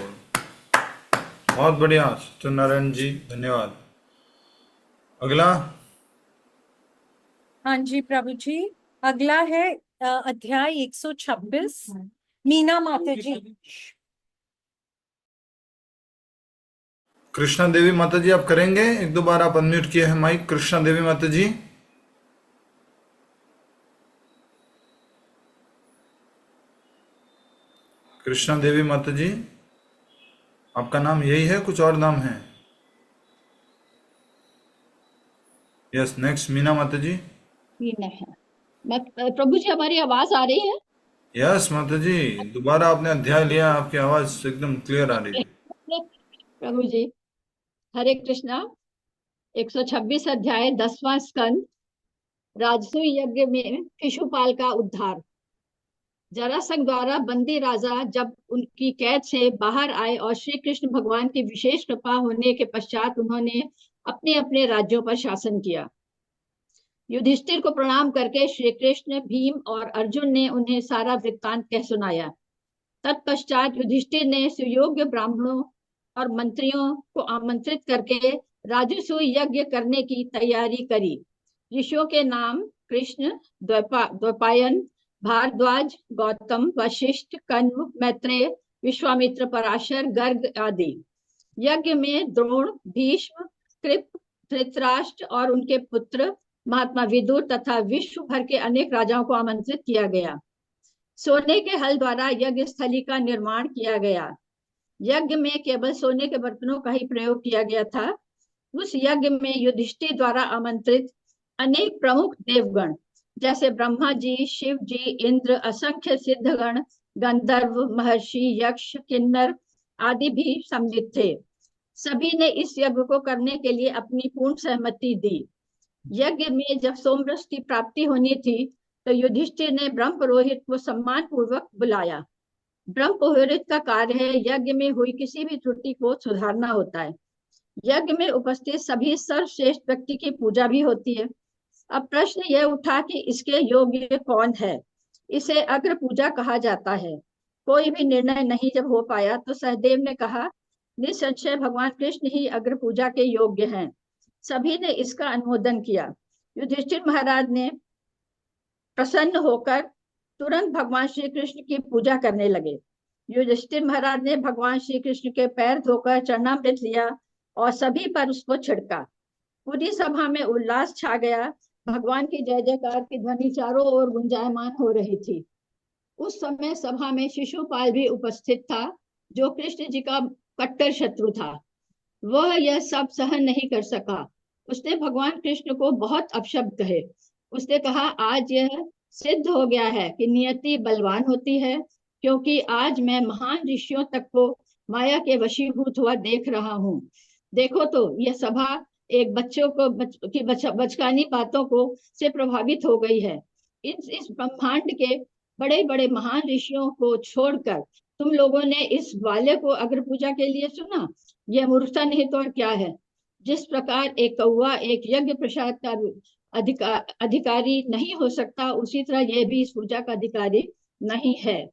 बहुत बढ़िया सत्यनारायण जी, धन्यवाद। अगला। हाँ जी प्रभु जी, अगला है अध्याय 126, मीना माता जी। कृष्णा देवी माता जी आप करेंगे? एक दो बार आप अनम्यूट किए हैं माइक। कृष्णा देवी माता जी। कृष्णा देवी माता जी, आपका नाम यही है, कुछ और नाम है? यस, नेक्स्ट मीना माता जी। मीना है। प्रभु जी हमारी आवाज आ रही है? यस माता जी, दोबारा आपने अध्याय लिया, आपकी आवाज एकदम क्लियर आ रही है। प्रभु जी हरे कृष्णा। 126 अध्याय 10वां स्कंद, राजसूय यज्ञ में शिशुपाल का उद्धार। जरासंध द्वारा बंदी राजा जब उनकी कैद से बाहर आए और श्री कृष्ण भगवान की विशेष कृपा होने के पश्चात उन्होंने अपने अपने राज्यों पर शासन किया। युधिष्ठिर को प्रणाम करके श्री कृष्ण, भीम और अर्जुन ने उन्हें सारा वृत्तांत कह सुनाया। तत्पश्चात युधिष्ठिर ने सुयोग्य ब्राह्मणों और मंत्रियों को आमंत्रित करके राजसूय यज्ञ करने की तैयारी करी। ऋषियों के नाम कृष्ण, द्वैपायन, भारद्वाज, गौतम, वशिष्ठ, कण्व, मैत्रेय, विश्वामित्र, पराशर, गर्ग आदि। यज्ञ में द्रोण, भीष्म, कृप, धृतराष्ट्र और उनके पुत्र महात्मा विदुर तथा विश्व भर के अनेक राजाओं को आमंत्रित किया गया। सोने के हल द्वारा यज्ञ स्थली का निर्माण किया गया। यज्ञ में केवल सोने के बर्तनों का ही प्रयोग किया गया था। उस यज्ञ में युधिष्ठिर द्वारा आमंत्रित अनेक प्रमुख देवगण जैसे ब्रह्मा जी, शिव जी, इंद्र, असंख्य सिद्धगण, गंधर्व, महर्षि, यक्ष, किन्नर आदि भी सम्मिलित थे। सभी ने इस यज्ञ को करने के लिए अपनी पूर्ण सहमति दी। यज्ञ में जब सोमरस की प्राप्ति होनी थी तो युधिष्ठिर ने ब्रह्म पुरोहित को सम्मान पूर्वक बुलाया। ब्रह्म पुरोहित का कार्य है यज्ञ में हुई किसी भी त्रुटि को सुधारना होता है। यज्ञ में उपस्थित सभी सर्वश्रेष्ठ व्यक्ति की पूजा भी होती है। अब प्रश्न यह उठा कि इसके योग्य कौन है। इसे अग्र पूजा कहा जाता है। कोई भी निर्णय नहीं जब हो पाया तो सहदेव ने कहा, निसंशय भगवान कृष्ण ही अग्र पूजा के योग्य हैं। सभी ने इसका अनुमोदन किया। युधिष्ठिर महाराज ने प्रसन्न होकर तुरंत भगवान श्री कृष्ण की पूजा करने लगे। युधिष्ठिर महाराज ने भगवान श्री कृष्ण के पैर धोकर चरणामृत लिया और सभी पर उसको छिड़का। पूरी सभा में उल्लास छा गया। भगवान की जय जयकार की ध्वनि चारों ओर गुंजायमान हो रही थी। उस समय सभा में शिशुपाल भी उपस्थित था, जो कृष्ण जी का कट्टर शत्रु था। वह यह सब सहन नहीं कर सका। उसने भगवान कृष्ण को बहुत अपशब्द कहे। उसने कहा, आज यह सिद्ध हो गया है कि नियति बलवान होती है, क्योंकि आज मैं महान ऋषियों तक को माया के वशीभूत हुआ देख रहा हूँ। देखो तो यह सभा एक बच्चों को बचकानी बातों को से प्रभावित हो गई है। इस ब्रह्मांड के बड़े बड़े महान ऋषियों को छोड़कर तुम लोगों ने इस बालक को अग्र पूजा के लिए चुना। यह मूर्खता नहीं तो और क्या है। जिस प्रकार एक कौवा एक यज्ञ प्रसाद का अधिकारी नहीं हो सकता, उसी तरह यह भी इस पूजा का अधिकारी नहीं है।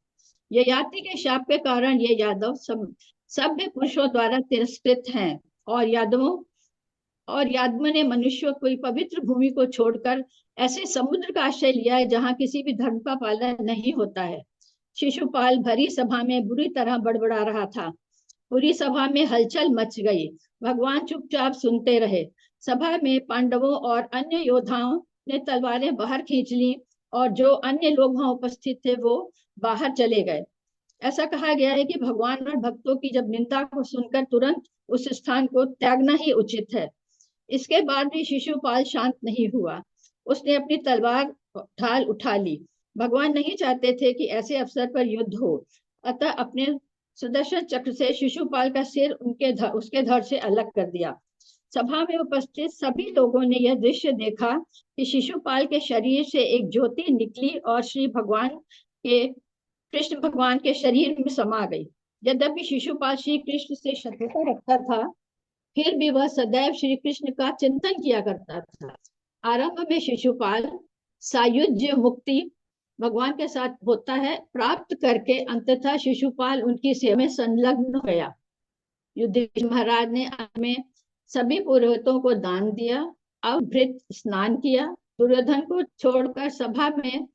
ययाति के शाप के कारण ये यादव सभ्य पुरुषों द्वारा तिरस्कृत हैं और यादवों ने मनुष्यों को पवित्र भूमि को छोड़कर ऐसे समुद्र का आश्रय लिया है जहाँ किसी भी धर्म का पालन नहीं होता है। शिशुपाल भरी सभा में बुरी तरह बड़बड़ा रहा था। पूरी सभा में हलचल मच गई। भगवान चुपचाप सुनते रहे। सभा में पांडवों और अन्य योद्धाओं ने तलवारें बाहर खींच ली और जो अन्य लोग वहां उपस्थित थे वो बाहर चले गए। ऐसा कहा गया है कि भगवान और भक्तों की जब निंदा को सुनकर तुरंत उस स्थान को त्यागना ही उचित है। इसके बाद भी शिशुपाल शांत नहीं हुआ। उसने अपनी तलवार ढाल उठा ली। भगवान नहीं चाहते थे कि ऐसे अवसर पर युद्ध हो, अतः अपने सुदर्शन चक्र से शिशुपाल का सिर उसके धड़ से अलग कर दिया। सभा में उपस्थित सभी लोगों ने यह दृश्य देखा कि शिशुपाल के शरीर से एक ज्योति निकली और कृष्ण भगवान के शरीर में समा गई। यद्यपि शिशुपाल श्री कृष्ण से शत्रुता रखता था, फिर भी वह सदैव श्री कृष्ण का चिंतन किया करता था। आरंभ में शिशुपाल सायुज्य मुक्ति भगवान के साथ होता है प्राप्त करके अंततः शिशुपाल उनकी सेवा में संलग्न हो गया। युधिष्ठिर महाराज ने में सभी पुरोहितों को दान दिया, अवभृत स्नान किया, दुर्योधन को छोड़कर सभा में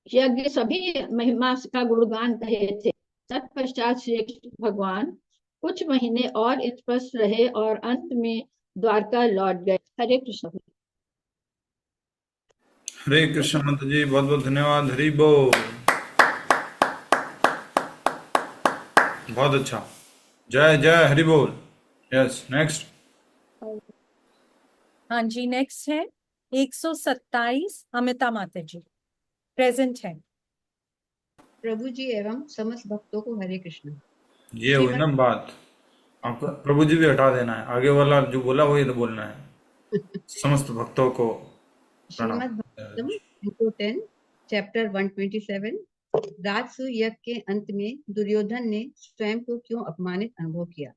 यज्ञ सभी महिमा का गुणगान कहे थे। तत्पश्चात श्री कृष्ण भगवान कुछ महीने और इंद्रप्रस्थ रहे और अंत में द्वारका लौट गए। हरे कृष्ण। हरे कृष्ण अनंत जी, बहुत बहुत धन्यवाद। हरि बोल। बहुत अच्छा, जय जय हरि बोल। Yes, next. हाँ जी, नेक्स्ट है 127 अमिता माता जी प्रेजेंट है। प्रभु जी एवं समस्त भक्तों को हरे कृष्ण। ये हुई ना बात, आपको प्रभु जी भी हटा देना है, आगे वाला जो बोला वही तो बोलना है। समस्त भक्तों को प्रणाम। श्रीमद् भागवतम 10 चैप्टर 127। राजसूय यज्ञ के अंत में दुर्योधन ने स्वयं को क्यों अपमानित अनुभव किया।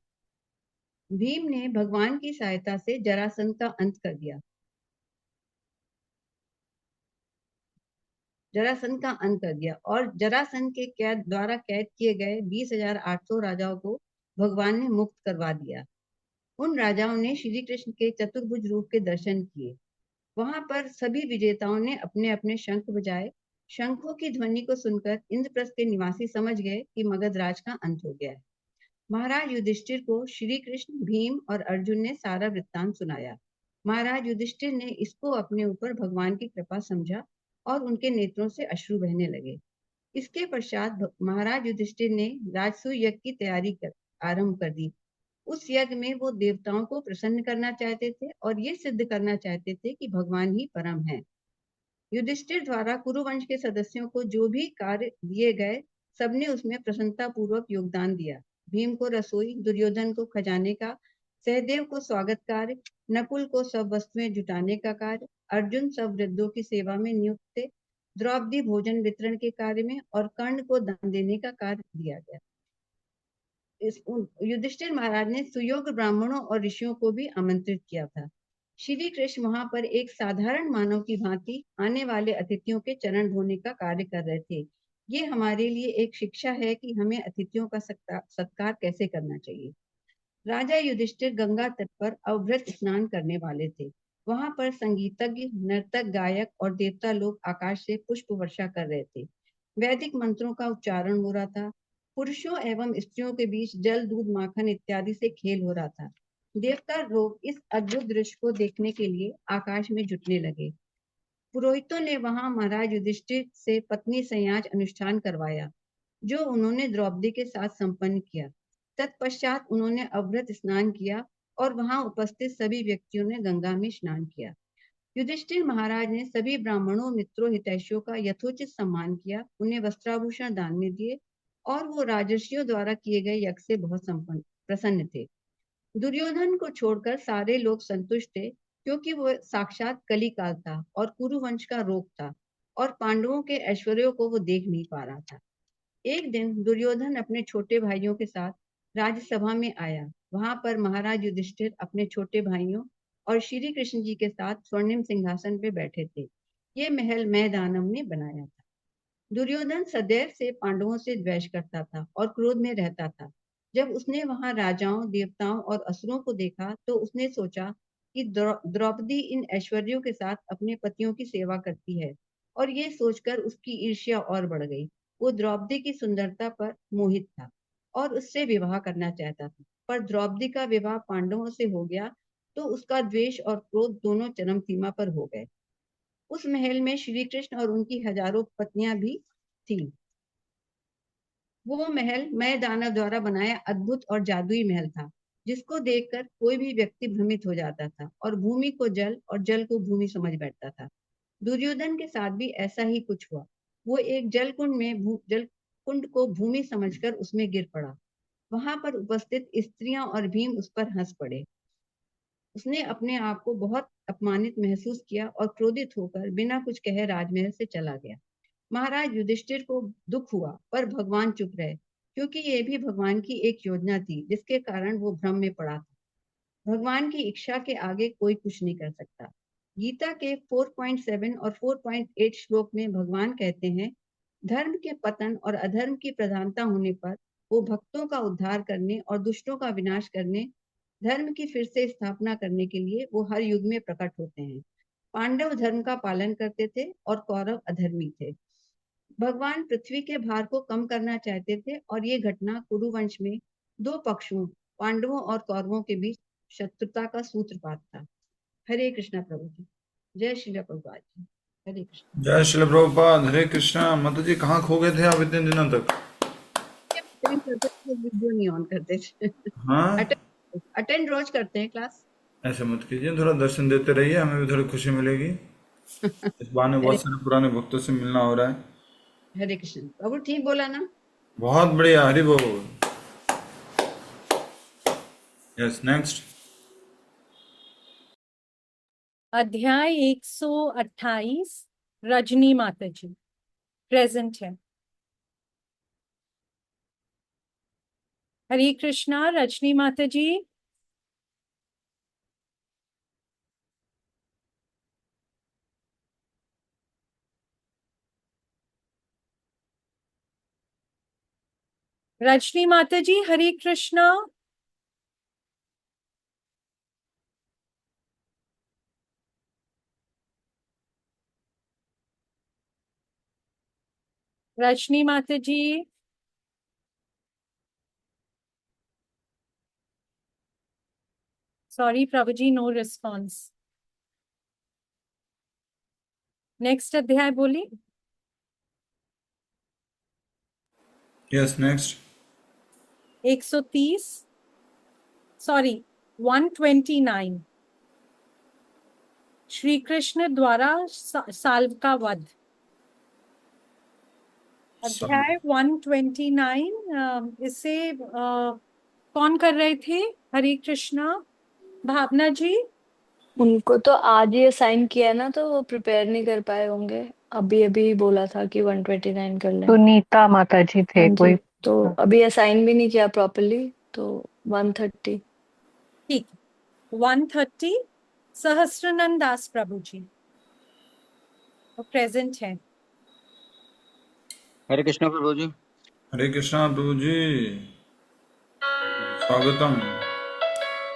भीम ने भगवान की सहायता से जरासंध का अंत कर दिया। जरासंध का अंत कर दिया और जरासंध के द्वारा कैद किए गए 20,800 राजाओं को भगवान ने मुक्त करवा दिया। उन राजाओं ने श्री कृष्ण के चतुर्भुज रूप के दर्शन किए। वहां पर सभी विजेताओं ने अपने अपने शंख बजाए। शंखों की ध्वनि को सुनकर इंद्रप्रस्थ के निवासी समझ गए कि मगध राज का अंत हो गया है। महाराज युधिष्ठिर को श्री कृष्ण, भीम और अर्जुन ने सारा वृत्तांत सुनाया। महाराज युधिष्ठिर ने इसको अपने ऊपर भगवान की कृपा समझा और उनके नेत्रों से अश्रु बहने लगे। इसके पश्चात महाराज युधिष्ठिर ने राजसूय यज्ञ की तैयारी आरंभ कर दी। उस यज्ञ में वो देवताओं को प्रसन्न करना चाहते थे और ये सिद्ध करना चाहते थे कि भगवान ही परम है। युधिष्ठिर द्वारा कुरुवंश के सदस्यों को जो भी कार्य दिए गए, सबने उसमें प्रसन्नता पूर्वक योगदान दिया। भीम को रसोई, दुर्योधन को खजाने का, सहदेव को स्वागत कार्य, नकुल को सब वस्तुएं जुटाने का कार्य, अर्जुन सब वृद्धों की सेवा में नियुक्त थे, द्रौपदी भोजन वितरण के कार्य में और कर्ण को दान देने का कार्य दिया गया। युधिष्ठिर महाराज ने सुयोग्य ब्राह्मणों और ऋषियों को भी आमंत्रित किया था। श्री कृष्ण वहां पर एक साधारण मानव की भांति आने वाले अतिथियों के चरण धोने का कार्य कर रहे थे। ये हमारे लिए एक शिक्षा है कि हमें अतिथियों का सत्कार कैसे करना चाहिए। राजा युधिष्ठिर गंगा तट पर अवभृत स्नान करने वाले थे। वहां पर संगीतज्ञ, नर्तक, गायक और देवता लोग आकाश से पुष्प वर्षा कर रहे थे। वैदिक मंत्रों का उच्चारण हो रहा था। पुरुषों एवं स्त्रियों के बीच जल, दूध, माखन इत्यादि से खेल हो रहा था। देवता लोग इस अद्भुत दृश्य को देखने के लिए आकाश में जुटने लगे। पुरोहितों ने वहां महाराज युधिष्ठिर से पत्नी संयाज अनुष्ठान करवाया, जो उन्होंने द्रौपदी के साथ संपन्न किया। तत्पश्चात उन्होंने अवभृत स्नान किया और वहां उपस्थित सभी व्यक्तियों ने गंगा में स्नान किया। युधिष्ठिर महाराज ने सभी ब्राह्मणों, मित्रों, हितैषियों का यथोचित सम्मान किया, उन्हें वस्त्राभूषण दान में दिए और वो राजर्षियों द्वारा किए गए यज्ञ से बहुत प्रसन्न थे। दुर्योधन को छोड़कर सारे लोग संतुष्ट थे, क्योंकि वो साक्षात कलिकाल था और कुरुवंश का रोग था और पांडवों के ऐश्वर्यों को वो देख नहीं पा रहा था। एक दिन दुर्योधन अपने छोटे भाइयों के साथ राज्यसभा में आया। वहां पर महाराज युधिष्ठिर अपने छोटे भाइयों और श्री कृष्ण जी के साथ स्वर्णिम सिंहासन पे बैठे थे। ये महल मैदानम ने बनाया था। दुर्योधन सदैव से पांडवों से द्वेष करता था और क्रोध में रहता था। जब उसने वहां राजाओं, देवताओं और असुरों को देखा तो उसने सोचा कि द्रौपदी इन ऐश्वर्यों के साथ अपने पतियों की सेवा करती है, और ये सोचकर उसकी ईर्ष्या और बढ़ गई। वो द्रौपदी की सुंदरता पर मोहित था और उससे विवाह करना चाहता था, पर द्रौपदी का विवाह पांडवों से हो गया तो उसका द्वेष और क्रोध दोनों चरम सीमा पर हो गए। उस महल में श्री कृष्ण और उनकी हजारों पत्नियां भी थीं। वो महल मय दानव द्वारा बनाया अद्भुत और जादुई महल था, जिसको देखकर कोई भी व्यक्ति भ्रमित हो जाता था और भूमि को जल और जल को भूमि समझ बैठता था। दुर्योधन के साथ भी ऐसा ही कुछ हुआ। वो एक जलकुंड को भूमि समझकर उसमें गिर पड़ा। वहां पर उपस्थित स्त्रियां और भीम उस पर हंस पड़े। उसने अपने आप को बहुत अपमानित महसूस किया और क्रोधित होकर बिना कुछ कहे राजमहल से चला गया। महाराज युधिष्ठिर को दुख हुआ, पर भगवान चुप रहे, क्योंकि ये भी भगवान की एक योजना थी जिसके कारण वो भ्रम में पड़ा था। भगवान की इच्छा के आगे कोई कुछ नहीं कर सकता। गीता के 4.7 और 4.8 श्लोक में भगवान कहते हैं, धर्म के पतन और अधर्म की प्रधानता होने पर वो भक्तों का उद्धार करने और दुष्टों का विनाश करने, धर्म की फिर से स्थापना करने के लिए वो हर युग में प्रकट होते हैं। पांडव धर्म का पालन करते थे और कौरव अधर्मी थे। भगवान पृथ्वी के भार को कम करना चाहते थे और ये घटना कुरुवंश में दो पक्षों, पांडवों और कौरवों के बीच शत्रुता का सूत्रपात था। हरे कृष्णा प्रभु जी। जय श्री प्रभुपाद जी। हरे कृष्ण। जय श्री प्रभुपाद। हरे कृष्णा। माता जी कहाँ खो गए थे आप इतने दिनों तक? वीडियो नहीं ऑन करते थे। हाँ, अटेंड रोज करते हैं क्लास। ऐसे मत कीजिए, थोड़ा दर्शन देते रहिए, हमें भी थोड़ी खुशी मिलेगी। इस बहाने बहुत सारे पुराने भक्तों से मिलना हो रहा है। हरे कृष्ण। प्रभु ठीक बोला ना? बहुत बढ़िया। हरि बोल। Yes, next. अध्याय 128 रजनी माता जी प्रेजेंट है। हरे कृष्णा। रजनी माता जी। रजनी माता जी हरे कृष्णा। रजनी माता जी। सॉरी प्रभु जी, नो रिस्पॉन्स। नेक्स्ट अध्याय बोली। Yes, next. 130 sorry 129 Shri Krishna द्वारा साल्व का वध। अध्याय 129 इसे कौन कर रहे थे? हरे कृष्णा। भावना जी। उनको तो आज ही असाइन किया है ना, तो वो प्रिपेयर नहीं कर पाए होंगे। अभी अभी बोला था कि 129 कर लें। सुनीता माता जी थे हाँ जी, कोई। तो अभी असाइन भी नहीं किया प्रॉपर्ली, तो 130। ठीक, 130 सहस्त्रनंद दास प्रभु जी तो प्रेजेंट है। हरे कृष्णा प्रभु जी। हरे कृष्णा प्रभु जी, स्वागतम।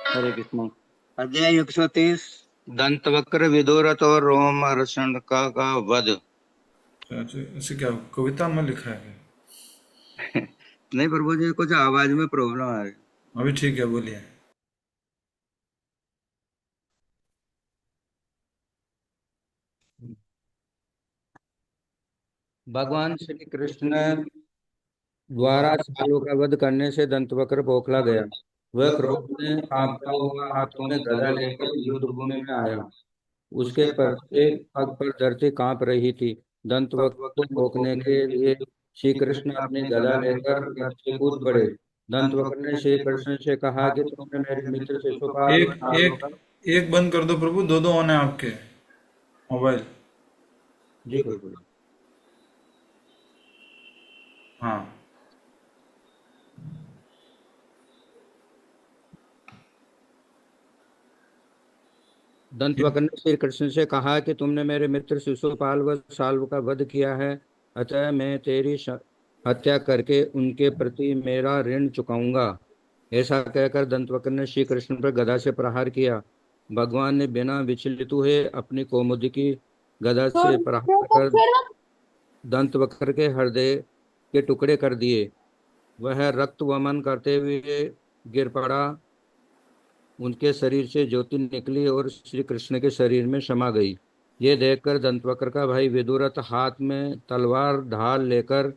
हरे कृष्णा। अध्याय 130 दंतवक्र विदुरथ और रोम हर्षणका का वध। ऐसे क्या कविता में लिखा है? नहीं प्रभु जी, कुछ आवाज में प्रॉब्लम आ रही। अभी ठीक है, बोलिए। भगवान श्री कृष्ण द्वारा सालों का वध करने से दंतवक्र बौखला गया। वह क्रोध में कांपता हुआ हाथों में गदा लेकर युद्ध भूमि में आया। उसके प्रत्येक पग पर धरती कांप रही थी। दंतवक्र को रोकने के लिए श्री कृष्ण अपनी गदा लेकर रथ से कूद पड़े। दंतवक्र ने श्री कृष्ण से कहा कि तुमने मेरे मित्र शिशुपाल व एक सालों एक का। एक बंद कर दो प्रभु, दो ऑन है आपके मोबाइल। जी प्रभु। हाँ, दंतवक्र ने श्री कृष्ण से कहा कि तुमने मेरे मित्र शिशुपाल व साल्व का वध किया है, अतः मैं तेरी हत्या करके उनके प्रति मेरा ऋण चुकाऊंगा। ऐसा कहकर दंतवक्र ने श्री कृष्ण पर गदा से प्रहार किया। भगवान ने बिना विचलित हुए अपनी कौमुदी की गदा से प्रहार कर दंतवक्र के हृदय के टुकड़े कर दिए। वह रक्त वमन करते हुए गिर पड़ा। उनके शरीर से ज्योति निकली और श्री कृष्ण के शरीर में समा गई। ये देखकर दंतवक्र का भाई विदुरथ हाथ में तलवार ढाल लेकर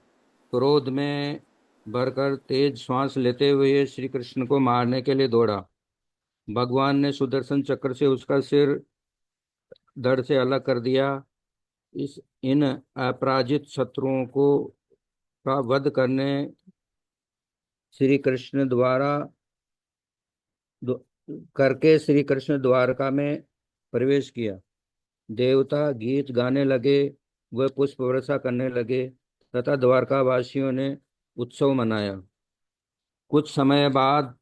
क्रोध में भरकर तेज श्वास लेते हुए श्री कृष्ण को मारने के लिए दौड़ा। भगवान ने सुदर्शन चक्र से उसका सिर धड़ से अलग कर दिया इन अपराजित शत्रुओं को का वध करने श्री कृष्ण द्वारा करके श्री कृष्ण द्वारका में प्रवेश किया। देवता गीत गाने लगे, वह पुष्प वर्षा करने लगे तथा द्वारका वासियों ने उत्सव मनाया। कुछ समय बाद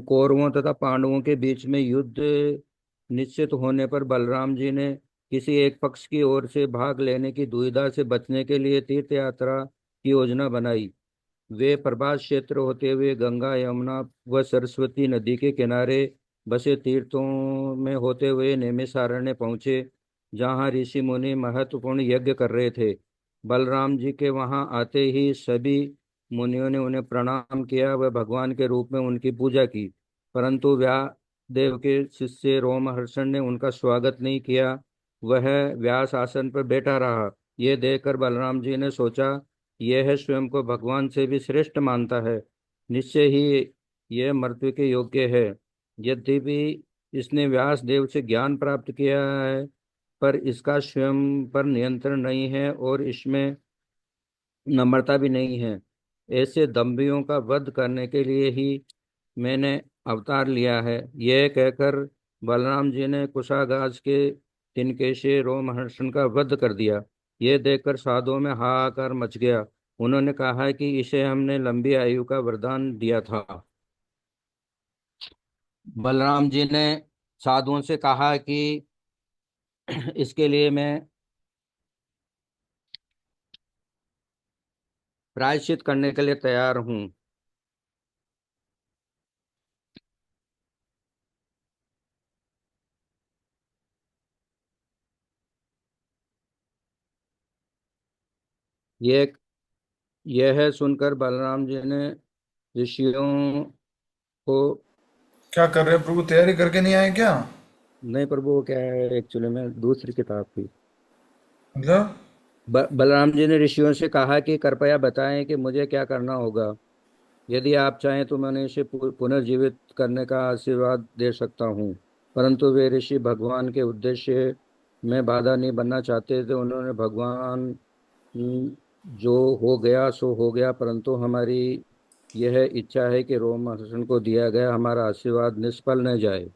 कौरवों तथा पांडवों के बीच में युद्ध निश्चित होने पर बलराम जी ने किसी एक पक्ष की ओर से भाग लेने की दुविधा से बचने के लिए तीर्थ यात्रा की योजना बनाई। वे प्रभास क्षेत्र होते हुए गंगा, यमुना व सरस्वती नदी के किनारे बसे तीर्थों में होते हुए नैमिषारण्य पहुंचे, जहां ऋषि मुनि महत्वपूर्ण यज्ञ कर रहे थे। बलराम जी के वहां आते ही सभी मुनियों ने उन्हें प्रणाम किया, वह भगवान के रूप में उनकी पूजा की। परंतु व्यासदेव के शिष्य रोमहर्षण ने उनका स्वागत नहीं किया, वह व्यास आसन पर बैठा रहा। यह देखकर बलराम जी ने सोचा, यह स्वयं को भगवान से भी श्रेष्ठ मानता है, निश्चय ही यह मृत्यु के योग्य है। यद्यपि इसने व्यास देव से ज्ञान प्राप्त किया है, पर इसका स्वयं पर नियंत्रण नहीं है और इसमें नम्रता भी नहीं है। ऐसे दंभियों का वध करने के लिए ही मैंने अवतार लिया है। यह कहकर बलराम जी ने कुशागाज के तिनकेशे रोमहर्षण का वध कर दिया। यह देखकर साधुओं में हाहाकार मच गया। उन्होंने कहा कि इसे हमने लंबी आयु का वरदान दिया था। बलराम जी ने साधुओं से कहा कि इसके लिए मैं प्रायश्चित करने के लिए तैयार हूं। यह यह सुनकर बलराम जी ने ऋषियों को, क्या कर रहे हैं प्रभु, तैयारी करके नहीं आए क्या? नहीं प्रभु, वो क्या है एक्चुअली में दूसरी किताब थी। मतलब बलराम जी ने ऋषियों से कहा कि कृपया बताएं कि मुझे क्या करना होगा। यदि आप चाहें तो मैं इसे पुनर्जीवित करने का आशीर्वाद दे सकता हूँ। परंतु वे ऋषि भगवान के उद्देश्य में बाधा नहीं बनना चाहते थे। उन्होंने भगवान जो हो गया सो हो गया, परंतु हमारी यह इच्छा है कि रोमहर्षण को दिया गया हमारा आशीर्वाद निष्फल न जाए।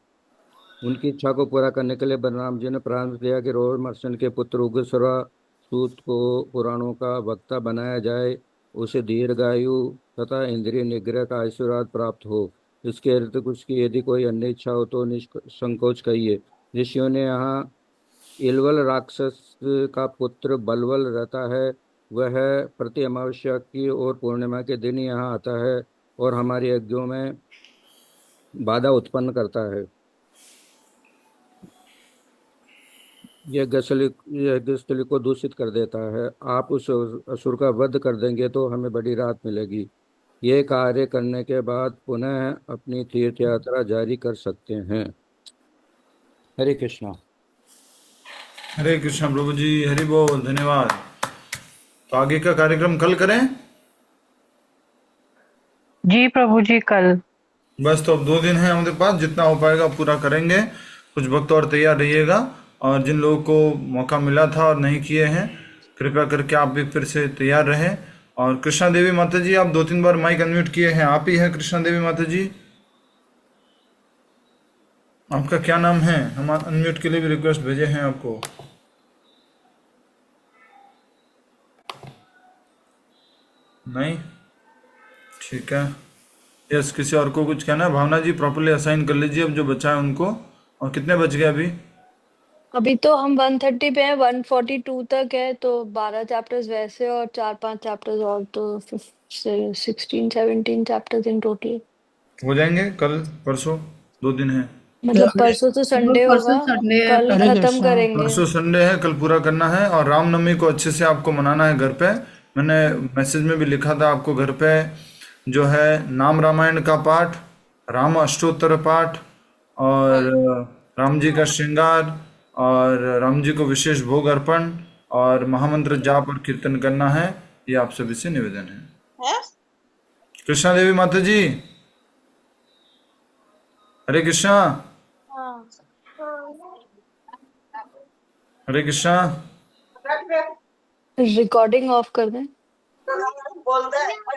उनकी इच्छा को पूरा करने के लिए बलराम जी ने प्रारंभ किया कि रोमहर्षण के पुत्र उग्रश्रवा सूत को पुराणों का वक्ता बनाया जाए, उसे दीर्घायु तथा इंद्रिय निग्रह का आशीर्वाद प्राप्त हो। इसके अतिरिक्त उसकी यदि कोई अन्य इच्छा हो तो निसंकोच कहिए। ऋषियों ने यहाँ इलवल राक्षस का पुत्र बलवल रहता है। वह प्रति अमावस्या की और पूर्णिमा के दिन यहाँ आता है और हमारी यज्ञों में बाधा उत्पन्न करता है। यज्ञस्थली को दूषित कर देता है। आप उस असुर का वध कर देंगे तो हमें बड़ी राहत मिलेगी। यह कार्य करने के बाद पुनः अपनी तीर्थ यात्रा जारी कर सकते हैं। हरे कृष्णा। हरे कृष्णा प्रभु जी, हरि बोल, धन्यवाद। तो आगे का कार्यक्रम कल करें? जी प्रभु जी, कल। बस तो अब 2 दिन है हमारे पास, जितना हो पाएगा पूरा करेंगे। कुछ वक्त और तैयार रहिएगा, और जिन लोगों को मौका मिला था और नहीं किए हैं, कृपया करके आप भी फिर से तैयार रहें। और कृष्णा देवी माता जी, आप 2-3 बार माइक अनम्यूट किए हैं, आप ही हैं कृष्णा देवी माता जी? आपका क्या नाम है? हम अनम्यूट के लिए भी रिक्वेस्ट भेजे हैं आपको। नहीं, ठीक है। यस, किसी और को कुछ कहना है? भावना जी प्रॉपर्ली असाइन कर लीजिए अब जो बचा है उनको। और कितने बच गए अभी? अभी तो हम 130 पे हैं, 142 तक है, तो 12 चैप्टर्स वैसे और 4-5 चैप्टर्स और, तो 16-17 चैप्टर्स इन टोटल हो जाएंगे कल परसों, 2 दिन है। मतलब परसों तो संडे परसों होगा, संडे है, कल हरे खत्म कृष्णा। करेंगे। परसों संडे है, कल पूरा करना है। और रामनवमी को अच्छे से आपको मनाना है घर पे। मैंने मैसेज में भी लिखा था आपको, घर पे जो है नाम रामायण का पाठ, राम अष्टोत्तर पाठ, और राम जी का श्रृंगार, और राम जी को विशेष भोग अर्पण, और महामंत्र जाप और कीर्तन करना है। ये आप सभी से निवेदन है। कृष्णा देवी माता जी, हरे कृष्णा। हरे कृष्णा। रिकॉर्डिंग ऑफ कर दें। बोल दे।